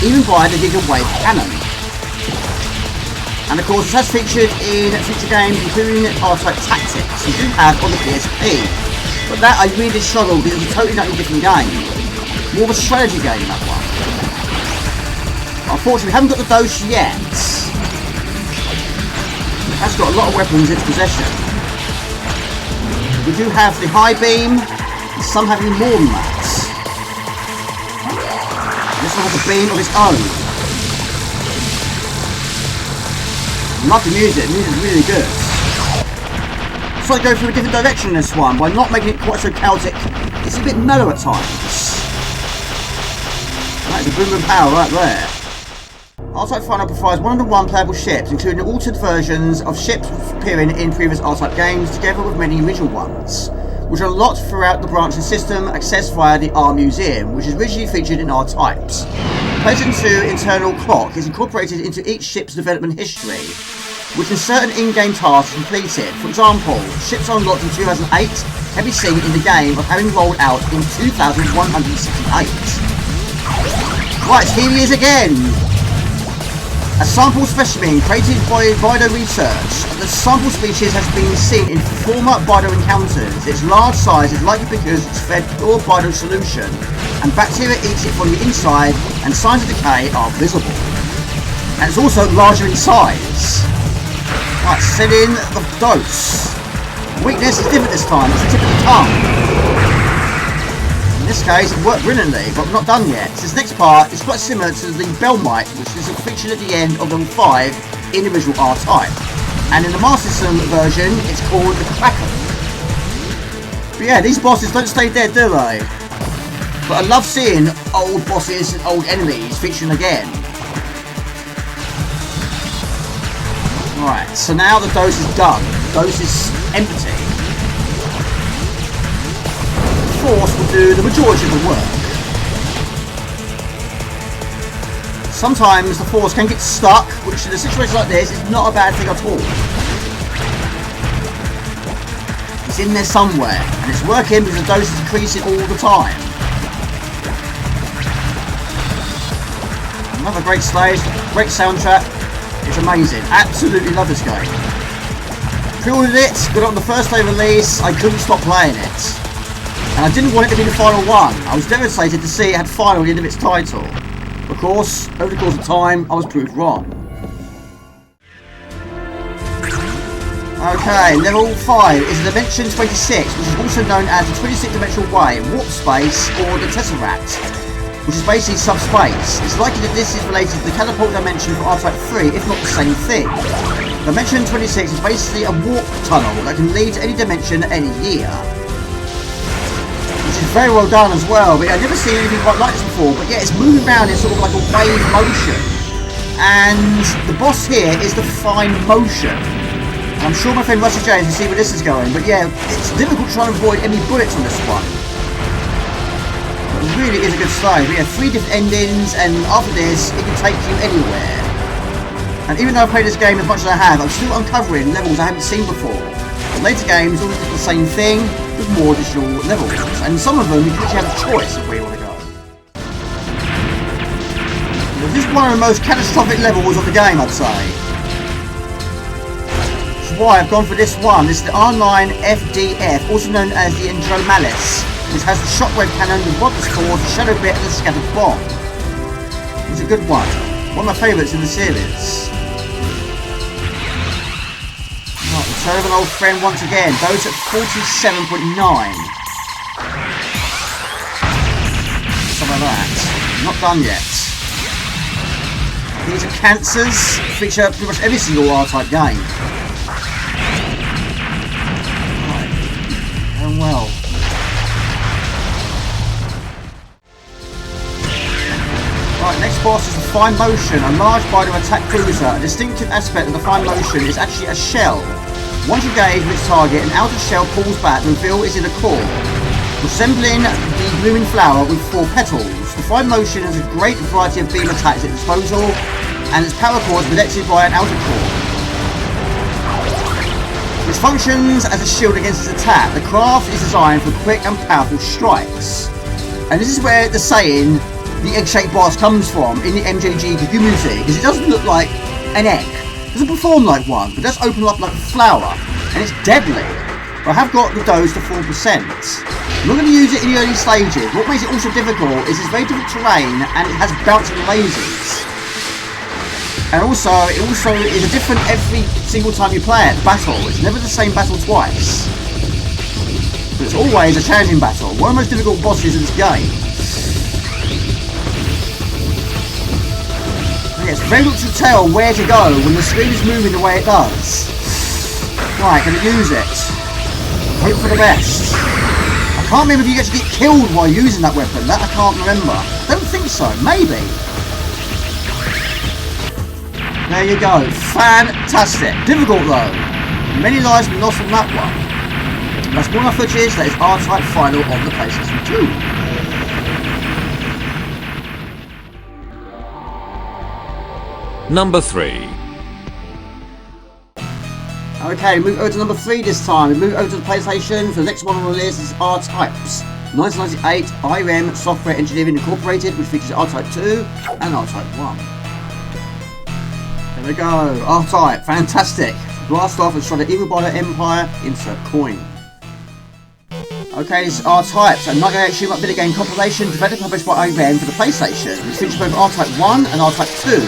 even by the Giga Wave cannon. And of course, it has featured in future games, including R-Type Tactics, you do have on the PSP. But that I really struggled because it's a totally different game. More of a strategy game, that one. Unfortunately, we haven't got the dose yet. It has got a lot of weapons in its possession. We do have the high beam, and some have even more than that. This one has a beam of its own. I love the music is really good. So I go through a different direction in this one by not making it quite so chaotic. It's a bit mellow at times. That's a boom of power right there. R-Type Final provides 101 playable ships, including altered versions of ships appearing in previous R-Type games, together with many original ones, which are unlocked throughout the branching system, accessed via the R Museum, which is originally featured in R-Types. Placed into internal clock is incorporated into each ship's development history, which in certain in-game tasks is completed. For example, ships unlocked in 2008 can be seen in the game of having rolled out in 2168. Right, here he is again! A sample specimen created by Bido Research. The sample species has been seen in former Bido encounters. Its large size is likely because it's fed pure Bido solution, and bacteria eats it from the inside, and signs of decay are visible. And it's also larger in size. Right, set in the dose. Weakness is different this time, it's the tip of the tongue. In this case, it worked brilliantly, but we're not done yet. This next part is quite similar to the Bellmite, which is featured at the end of level 5 in the original R-Type. And in the Master System version, it's called the Kraken. But yeah, these bosses don't stay dead, do they? But I love seeing old bosses and old enemies featuring again. Right, so now the dose is done. The dose is empty. The force will do the majority of the work. Sometimes the force can get stuck, which in a situation like this is not a bad thing at all. It's in there somewhere, and it's working because the dose is increasing all the time. Another great stage, great soundtrack. It's amazing. Absolutely love this game. Pre-ordered it, got it on the first day of release. I couldn't stop playing it. And I didn't want it to be the final one. I was devastated to see it had final at the end of its title. Of course, over the course of time, I was proved wrong. Okay, level 5 is Dimension 26, which is also known as the 26 Dimensional Way, Warp Space, or the Tesseract. which is basically subspace. It's likely that this is related to the catapult dimension for R-Type 3, if not the same thing. Dimension 26 is basically a warp tunnel that can lead to any dimension at any year. Which is very well done as well, but I've never seen anything quite like this before. But yeah, it's moving around in sort of like a wave motion. And the boss here is the fine motion. I'm sure my friend Rusty James will see where this is going, but yeah, it's difficult trying to avoid any bullets on this one. It really is a good stage. We have 3 different endings, and after this, it can take you anywhere. And even though I've played this game as much as I have, I'm still uncovering levels I haven't seen before. In later games, always do the same thing, with more additional levels. And some of them, you can actually have a choice of where you want to go. This is one of the most catastrophic levels of the game, I'd say. Which is why I've gone for this one. This is the R9 FDF, also known as the Endromalis. Which has the shockwave cannon, the rocket force, the shadow bit, and the scattered bomb. It's a good one. One of my favourites in the series. Right, return of an old friend once again. Those at 47.9. Some of that. Not done yet. These are cancers. Feature pretty much every single R-Type game. Right. Going well. Right, next boss is the Fine Motion, a large fighter attack cruiser. A distinctive aspect of the Fine Motion is actually a shell. Once engaged with its target, an outer shell pulls back, the reveal is in a core, resembling the blooming flower with 4 petals. The Fine Motion has a great variety of beam attacks at its disposal, and its power core is protected by an outer core, which functions as a shield against its attack. The craft is designed for quick and powerful strikes. And this is where the saying, the egg-shaped boss, comes from in the MJG community, because it doesn't look like an egg. It doesn't perform like one, but it does open up like a flower, and it's deadly. But I have got the dose to 4%. I'm not going to use it in the early stages. What makes it also difficult is it's very different terrain, and it has bouncing lasers. And also, it is a different every single time you play it. Battle. It's never the same battle twice. But it's always a challenging battle. One of the most difficult bosses in this game. It's very difficult to tell where to go when the screen is moving the way it does. Right, gonna use it. Hope for the best. I can't remember if you actually get killed while using that weapon. That I can't remember. I don't think so. Maybe. There you go. Fantastic. Difficult though. Many lives been lost from that one. That's one of my footage. That is R-Type final on the PlayStation 2. Number 3. Okay, move over to number 3 this time. We move over to the PlayStation. For the next one on the list is R-Types. 1998 IRM Software Engineering Incorporated, which features R-Type 2 and R-Type 1. There we go. R-Type, fantastic. Blast off and try the Evil Body Empire, insert coin. Okay, this is R-Types, a 1998 shoot-up video game compilation developed and published by IRM for the PlayStation, which features both R-Type 1 and R-Type 2.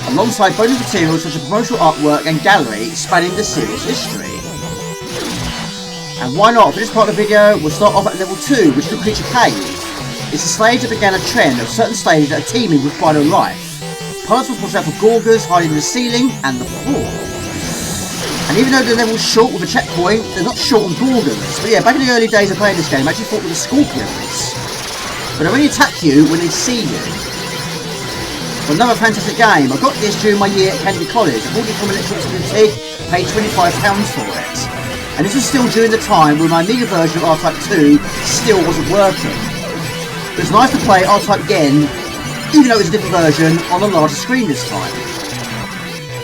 Alongside bonus materials such as promotional artwork and gallery spanning the series' history. And why not? For this part of the video, we'll start off at level 2, which is the Creature Cave. It's a stage that began a trend of certain stages that are teeming with vital life. Pilots will watch out for Gorgers hiding in the ceiling and the floor. And even though the level's short with a checkpoint, they're not short on Gorgons. But yeah, back in the early days of playing this game, I actually fought with the Scorpions. But they only attack you when they see you. Another fantastic game. I got this during my year at Kennedy College. I bought it from Electronics Boutique, paid £25 for it. And this was still during the time when my Amiga version of R-Type 2 still wasn't working. It was nice to play R-Type again, even though it was a different version on a larger screen this time.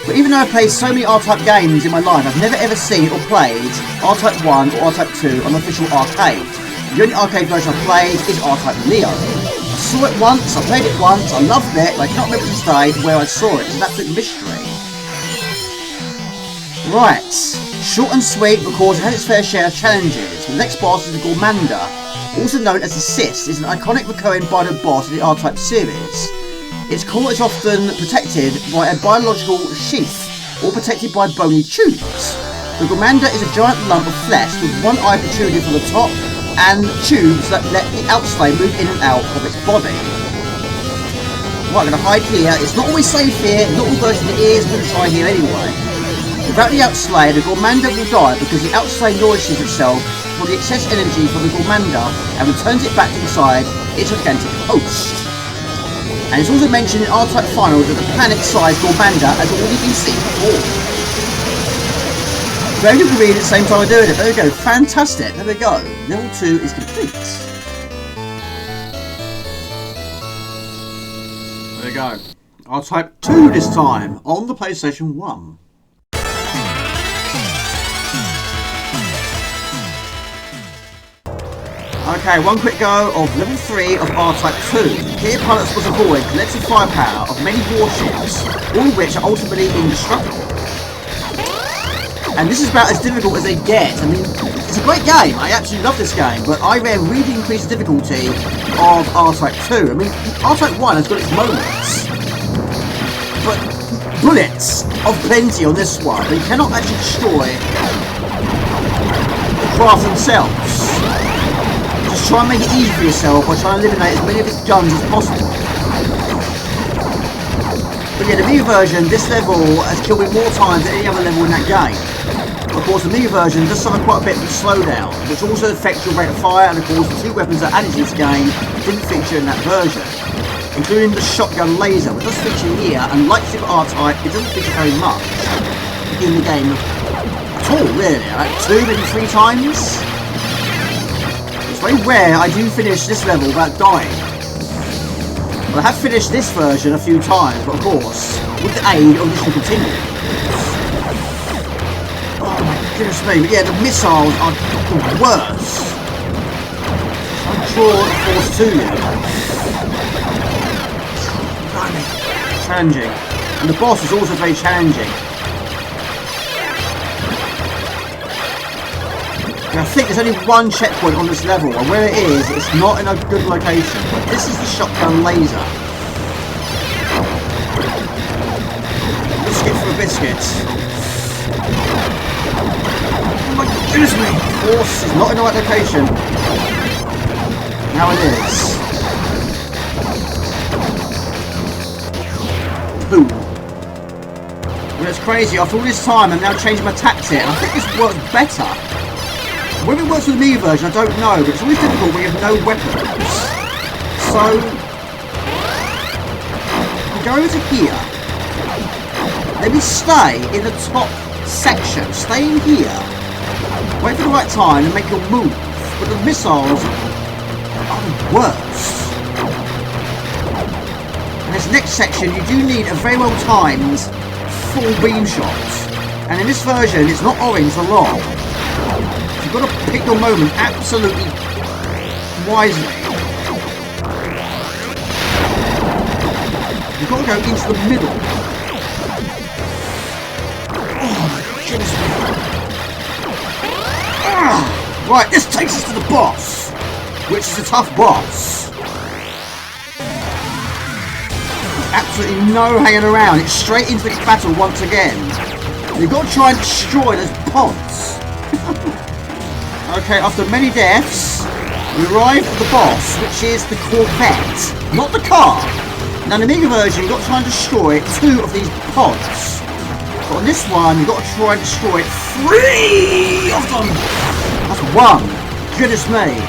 But even though I've played so many R-Type games in my life, I've never ever seen or played R-Type 1 or R-Type 2 on an official arcade. The only arcade version I've played is R-Type Neo. I saw it once, I played it once, I loved it, but I can't remember to this day where I saw it. It's an absolute mystery. Right, short and sweet because it has its fair share of challenges. The next boss is the Gormanda, also known as the Sis. It's an iconic recurring Bino boss in the R-Type series. Its core is often protected by a biological sheath, or protected by bony tubes. The Gormanda is a giant lump of flesh with one eye protruding from the top, and tubes that let the outstay move in and out of its body. Right, I'm going to hide here. It's not always safe here. Not all versions it is. I'm going to try here anyway. Without the outslay, the Gormanda will die because the outslay nourishes itself for the excess energy from the Gormanda and returns it back inside its gigantic host. And it's also mentioned in R-Type Finals that the planet-sized Gormanda has already been seen before. Very good to read at the same time I'm doing it. There we go. Fantastic. There we go. Level 2 is complete. There we go. R-Type 2 this time on the PlayStation 1. Okay, one quick go of level 3 of R-Type 2. Here pilots must avoid collective firepower of many warships, all of which are ultimately indestructible. And this is about as difficult as they get. I mean, it's a great game. I absolutely love this game, but I really increased the difficulty of R-Type 2. I mean, R-Type 1 has got its moments, but bullets of plenty on this one. They cannot actually destroy the craft themselves. Just try and make it easy for yourself by trying to eliminate as many of its guns as possible. But yeah, the Amiga version, this level has killed me more times than any other level in that game. Of course, the Amiga version does suffer quite a bit of slowdown, which also affects your rate of fire, and of course the two weapons that added to this game didn't feature in that version, including the shotgun laser, which does feature here, and like Super R-Type, it doesn't feature very much in the game at all, really. Like 2, maybe 3 times. It's very rare I do finish this level without dying. Well, I have finished this version a few times, but of course, with the aid of this will continue. Oh my goodness me, but yeah, the missiles are the worst. I draw the force to you. Challenging. And the boss is also very challenging. And I think there's only one checkpoint on this level, and where it is, it's not in a good location. But this is the shotgun laser. Biscuit for a biscuit. Oh my goodness me! Force is not in the right location. Now it is. Boom. Well, it's crazy. After all this time, I'm now changing my tactic, and I think this works better. Whether it works with the Amiga version, I don't know, but it's always difficult when you have no weapons. So, we go over to here. Let me stay in the top section. Stay in here. Wait for the right time and make your move. But the missiles are the worst. And this next section, you do need a very well timed full beam shot. And in this version, it's not orange for long. You've got to pick your moment absolutely wisely. You've got to go into the middle. Oh my goodness me. Right, this takes us to the boss, which is a tough boss. Absolutely no hanging around. It's straight into the battle once again. You've got to try and destroy those pods. Okay, after many deaths, we arrive at the boss, which is the Corvette, not the car. Now, in the Amiga version, you've got to try and destroy 2 of these pods. But on this one, you've got to try and destroy 3 of them. That's 1. Goodness me.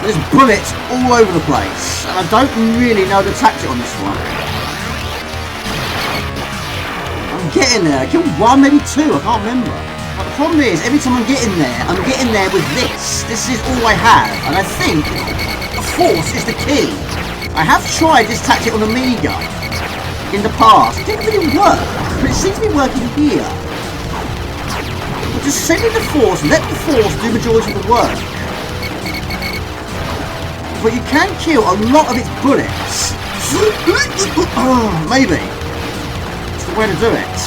There's bullets all over the place. And I don't really know the tactic on this one. I'm getting there. I killed 1, maybe 2. I can't remember. But the problem is, every time I'm getting there with this. This is all I have, and I think the force is the key. I have tried this tactic on Amiga in the past. It didn't really work, but it seems to be working here. But just send in the force, let the force do the majority of the work. But you can kill a lot of its bullets. Maybe. It's the way to do it.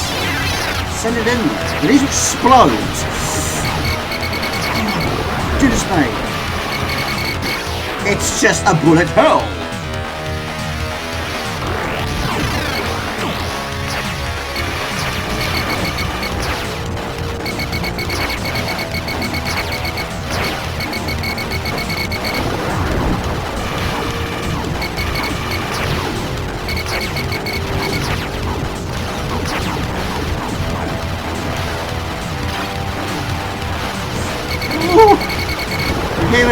Send it in there. And these explode. Goodness me. It's just a bullet hole.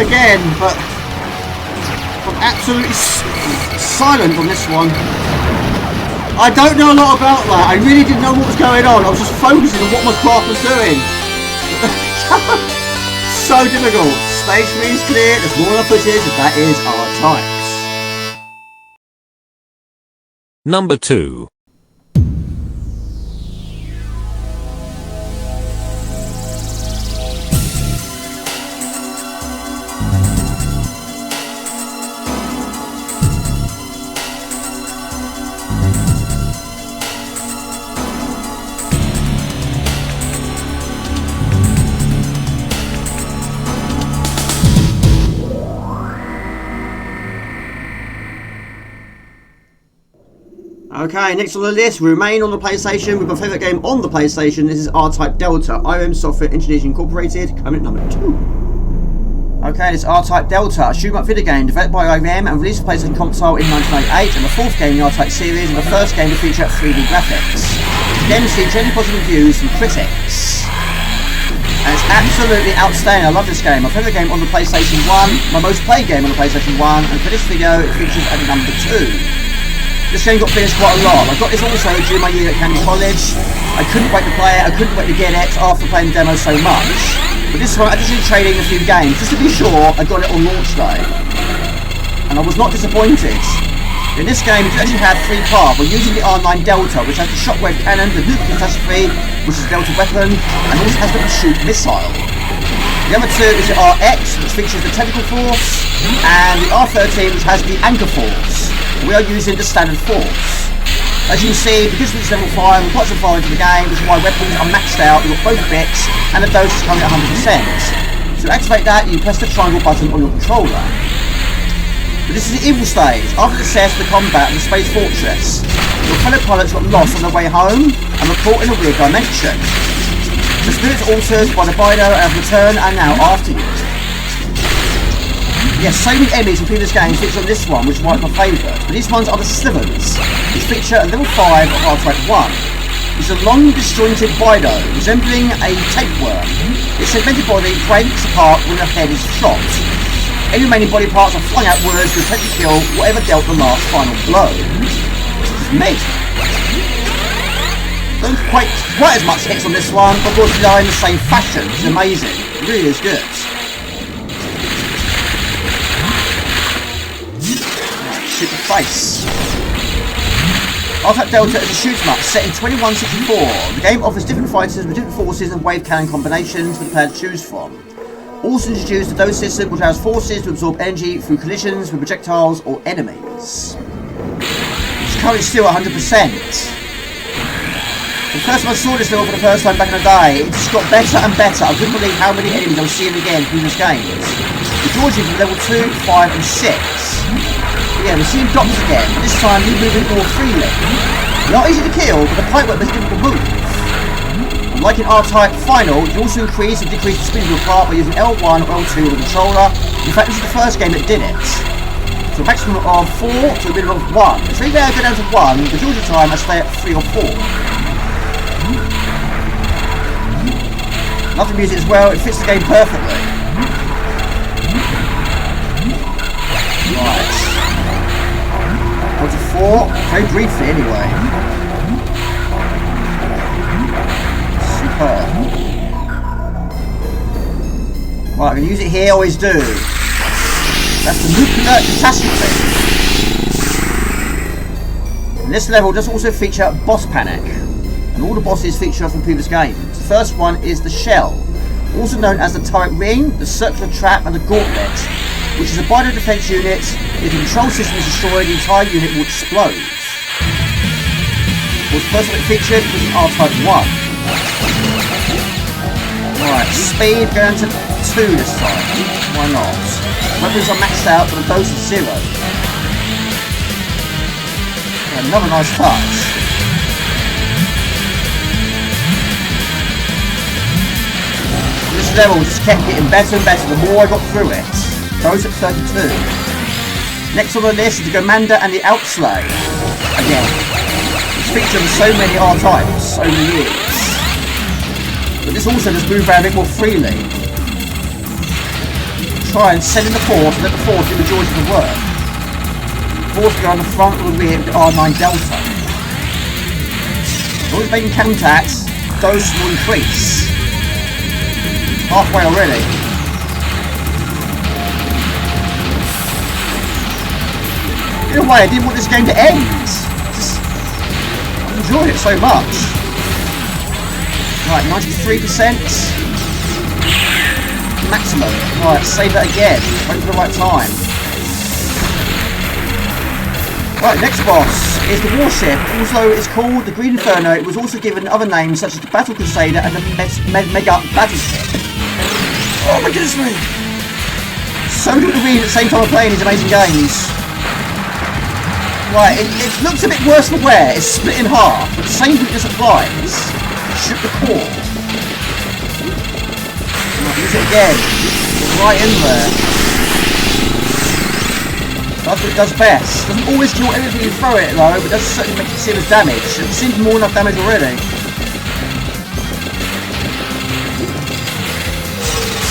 again, but I'm absolutely silent on this one. I don't know a lot about that. I really didn't know what was going on. I was just focusing on what my craft was doing. So difficult. Stage 3 is clear. There's more footage, and that is Outtakes. Number 2. Okay, next on the list, we remain on the PlayStation with my favourite game on the PlayStation. This is R-Type Delta, IOM Software Engineers Incorporated, coming at number 2. Okay, this is R-Type Delta, a shoot-em-up video game developed by IBM and released for PlayStation console in 1998, and the fourth game in the R-Type series and the first game to feature 3D graphics. The game received generally positive reviews from critics. And it's absolutely outstanding. I love this game. My favourite game on the PlayStation 1, my most played game on the PlayStation 1, and for this video it features at number 2. This game got finished quite a lot. I got this also during my year at Candy College. I couldn't wait to play it, I couldn't wait to get it after playing the demo so much. But this one, I just trading a few games, just to be sure I got it on launch day. And I was not disappointed. In this game, you actually have 3 parts. We're using the R9 Delta, which has the shockwave cannon, the nuclear catastrophe, which is a Delta weapon, and also has the shoot missile. The other 2 is the RX, which features the tentacle force, and the R13, which has the anchor force. We are using the standard force. As you can see, because this is level 5, we've got some far into the game, which is why weapons are maxed out. We've got both bits, and the dose is coming at 100%. To activate that, you press the triangle button on your controller. But this is the evil stage. After the success of the combat in the Space Fortress, your fellow pilots got lost on their way home and were caught in a weird dimension. The spirits altered by the Bido have returned and now after you. Yes, so many enemies from previous games feature on this one, which is one of my favourites, but these ones are the slivers, which feature at level 5 of R-Type 1. It's a long disjointed Bido, resembling a tapeworm. Its segmented body breaks apart when the head is shot. Any remaining body parts are flung outwards to attempt to kill whatever dealt the last final blow. Which is me. Don't quite as much hits on this one, but of course they are in the same fashion, which is amazing. It really is good. Shoot the face. R-Type Delta is a shoot-em-up set in 2164. The game offers different fighters with different forces and wave cannon combinations for the player to choose from. Also introduced the dose system, which allows forces to absorb energy through collisions with projectiles or enemies. It's currently still 100%. The first time I saw this level for the first time back in the day, it just got better and better. I couldn't believe how many enemies I was seeing again through this game. It draws you from level 2, 5 and 6. Yeah, we're seeing dots again, but this time you're moving more freely. Not easy to kill, but the pipe weapon is difficult to move. And like in R-Type Final, you also increase and decrease the speed of your car by using L1 or L2 with the controller. In fact, this is the first game that did it. So a maximum of 4 to a minimum of 1. It's really rare to go down to 1, but majority of the time I stay at 3 or 4. Love the music as well, it fits the game perfectly. Right. Go to 4, very briefly anyway. Superb. Right, I'm going to use it here, always do. That's the nuclear catastrophe. And this level does also feature boss panic. And all the bosses feature from previous games. The first one is the Shell, also known as the Turret Ring, the Circular Trap and the Gauntlet, which is a Bido defense unit. If the control system is destroyed, the entire unit will explode. Well, the first one it featured was in R-Type 1. Right, speed going to 2 this time. Why not? Weapons are maxed out, but the dose is 0. Another nice touch. This level just kept getting better and better the more I got through it. Those at 32. Next on the list is the Commander and the Outslay. Again, it's featured in so many R-Types over the years. But this also just moves around a bit more freely. try and send in the force and let the force do the majority of the work. Force go on the front or the rear of the R9 Delta. As long as making contacts, dose will increase. Halfway already. In a way, I didn't want this game to end. I enjoyed it so much. Right, 93%. Maximum. Right, save that again. Wait for the right time. Right, next boss is the warship. Also, it's called the Green Inferno. It was also given other names such as the Battle Crusader and the Mega Battleship. Oh my goodness me! So good to read at the same time of playing these amazing games. Right, it looks a bit worse for wear. It's split in half, but the same weakness applies. Shoot the core. Right, use it again. Right in there. That's what it does best. Doesn't always kill everything you throw it though, but does certainly make serious damage. It seems more than enough damage already.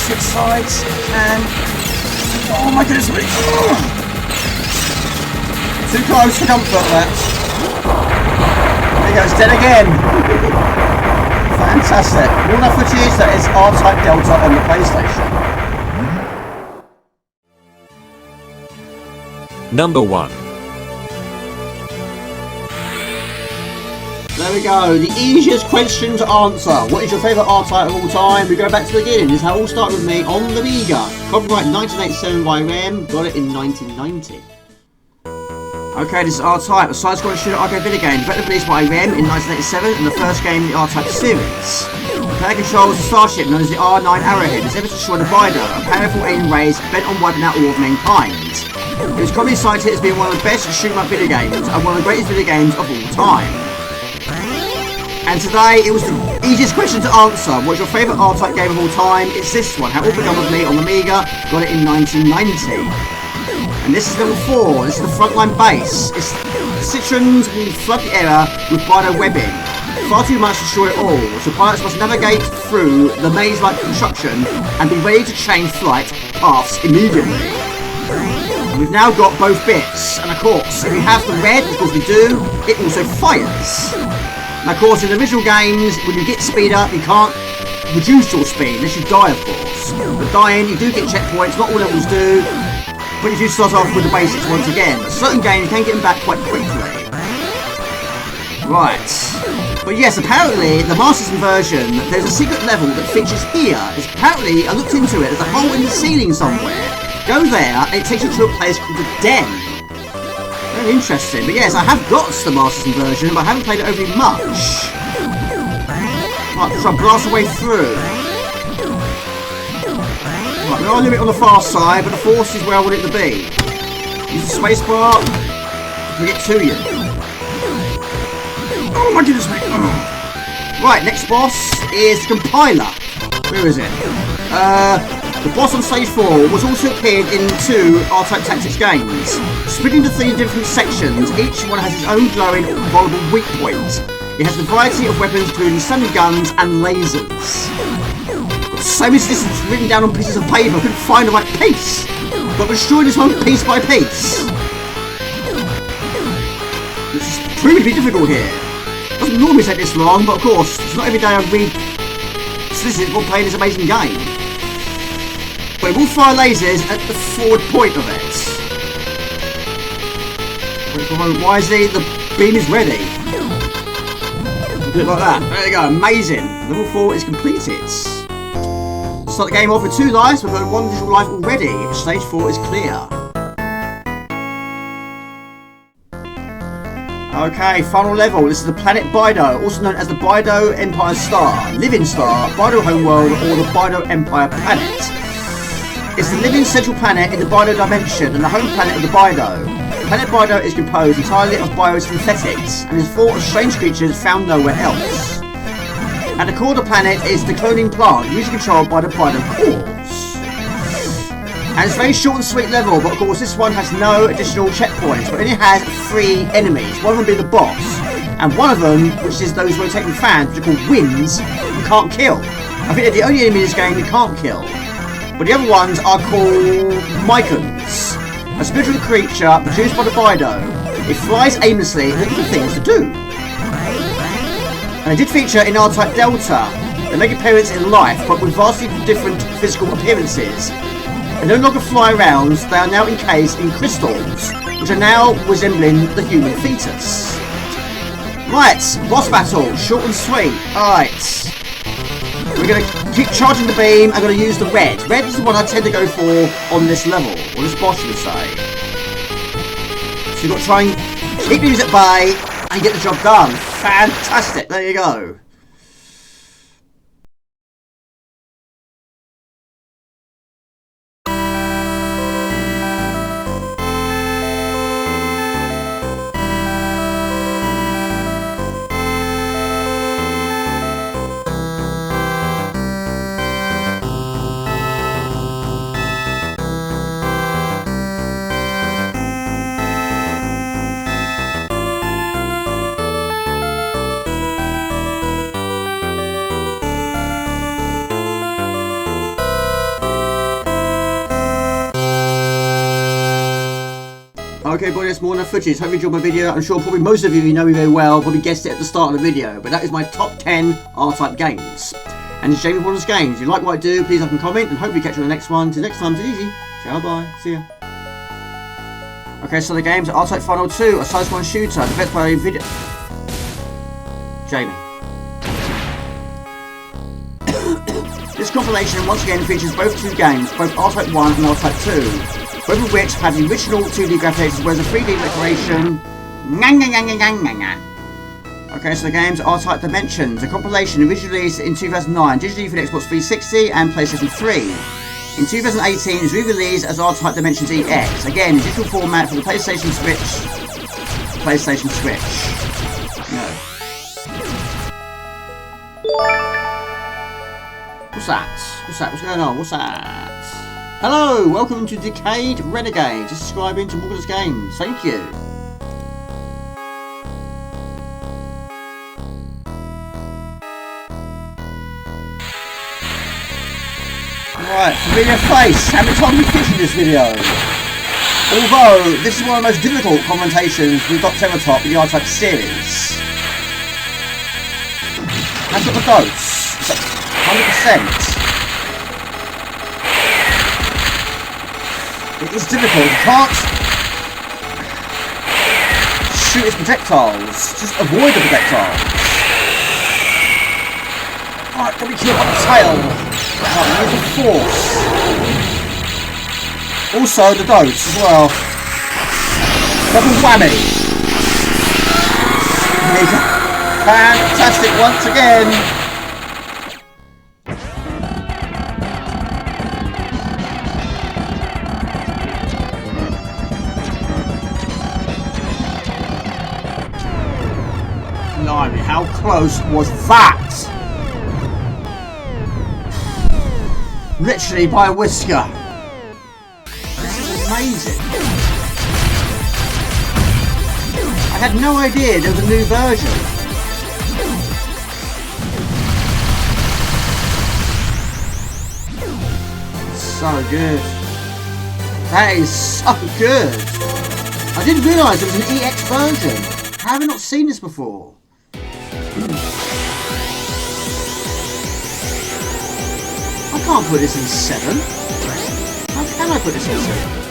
Switch sides and oh my goodness me! Too close for comfort that. There he goes, dead again. Fantastic. More enough footage that is R-Type Delta on the PlayStation. Number 1. There we go, the easiest question to answer. What is your favourite R-Type of all time? We go back to the beginning. This is how it all started with me on the Amiga. Copyright 1987 by RAM, got it in 1990. Okay, this is R-Type, a side-scrolling shooter arcade video game, developed released by RAM in 1987 and the first game in the R-Type series. The player controls a starship known as the R9 Arrowhead. Its effort to destroy the Bido, a powerful alien race bent on wiping out all of mankind. It was commonly cited as being one of the best shoot-em-up video games and one of the greatest video games of all time. And today, it was the easiest question to answer. What's your favourite R-Type game of all time? It's this one, how it all began with me on the Amiga, got it in 1990. And this is level 4, this is the frontline base. It's Citrons will flood the area with Bido webbing. Far too much to destroy it all, so pilots must navigate through the maze-like construction and be ready to change flight paths immediately. We've now got both bits, and of course, if we have the red, of course we do, it also fires. And of course, in the original games, when you get speed up, you can't reduce your speed unless you die, of course. But dying, you do get checkpoints, not all levels do, but you do start off with the basics once again. But certain games, you can get them back quite quickly. Right. But yes, apparently, the Master System version, there's a secret level that features here. It's apparently, I looked into it, there's a hole in the ceiling somewhere. Go there, and it takes you to a place called the Den. Very interesting. But yes, I have got the Master System version, but I haven't played it overly much. Right, try and blast our way through. Right, we are a little bit on the fast side, but the force is where I want it to be. Use the spacebar to get to you. Oh my goodness me! Oh. Right, next boss is the Compiler. Where is it? The boss on stage 4 was also appeared in 2 R-Type Tactics games. Split into 3 different sections, each one has its own glowing, vulnerable weak point. It has a variety of weapons including standard guns and lasers. Got so much distance written down on pieces of paper, I couldn't find the right piece. But we're destroying this one piece by piece. This is proving to be difficult here. It doesn't normally take this long, but of course, it's not every day I read solicit while playing this amazing game. But it will fire lasers at the forward point of it. Wait for a moment wisely, the beam is ready. Do it like that. There you go, amazing. Level 4 is completed. Start the game off with 2 lives, we've got 1 digital life already. Stage 4 is clear. Okay, final level. This is the planet Bido, also known as the Bido Empire Star, Living Star, Bido Homeworld, or the Bido Empire Planet. It's the living central planet in the Bido dimension and the home planet of the Bido. The planet Bido is composed entirely of biosynthetics and is full of strange creatures found nowhere else. At the core of the planet is the cloning plant, usually controlled by the Bido cores. And it's a very short and sweet level, but of course this one has no additional checkpoints, but it only has 3 enemies, one of them being the boss, and one of them, which is those rotating fans, which are called winds, you can't kill. I think they're the only enemy in this game you can't kill. but the other ones are called mycons. A spiritual creature produced by the Bido. It flies aimlessly and looking for things to do. And they did feature in R-Type Delta. They make appearance in life, but with vastly different physical appearances. They no longer fly around, they are now encased in crystals, which are now resembling the human fetus. Right, boss battle, short and sweet. Alright. We're going to keep charging the beam. I'm going to use the red. Red is the one I tend to go for on this level, or this boss, should I say. So you've got to try and keep these at bay and get the job done. Fantastic. There you go. Okay, boy, that's more enough footage. Hope you enjoyed my video. I'm sure probably most of you know me very well, probably guessed it at the start of the video, but that is my top 10 R-Type games. And it's Jamie Warner's Games. If you like what I do, please like and comment, and hopefully catch you on the next one. Till next time, it's easy. Ciao, bye. See ya. Okay, so the games are R-Type Final 2, a side-scrolling shooter, developed by video... Jamie. This compilation once again features both two games, both R-Type 1 and R-Type 2. Both of which have the original 2D graphics as well as a 3D declaration. Okay, so the games are R-Type Dimensions, a compilation originally released in 2009, digitally for the Xbox 360 and PlayStation 3. In 2018, it was re-released as R-Type Dimensions EX, again in digital format for the PlayStation Switch. No. What's that? What's going on? What's that? Hello, welcome to Decayed Renegade, just subscribing to Morgan's Games, thank you. Right, familiar face, how many times have we featured this video? Although, this is one of the most difficult commentations we've got Terratop in the R-Type series. That's got the dose, it's at 100%. It is difficult, you can't shoot its projectiles, just avoid the projectiles. Alright, can we kill on the tail? Use the force. Also the dose as well. Double whammy. Fantastic once again. Blimey, how close was that? Literally by a whisker. This is amazing. I had no idea there was a new version. So good. That is so good. I didn't realise there was an EX version. How have I not seen this before? I can't put this in 7. How can I put this in 7?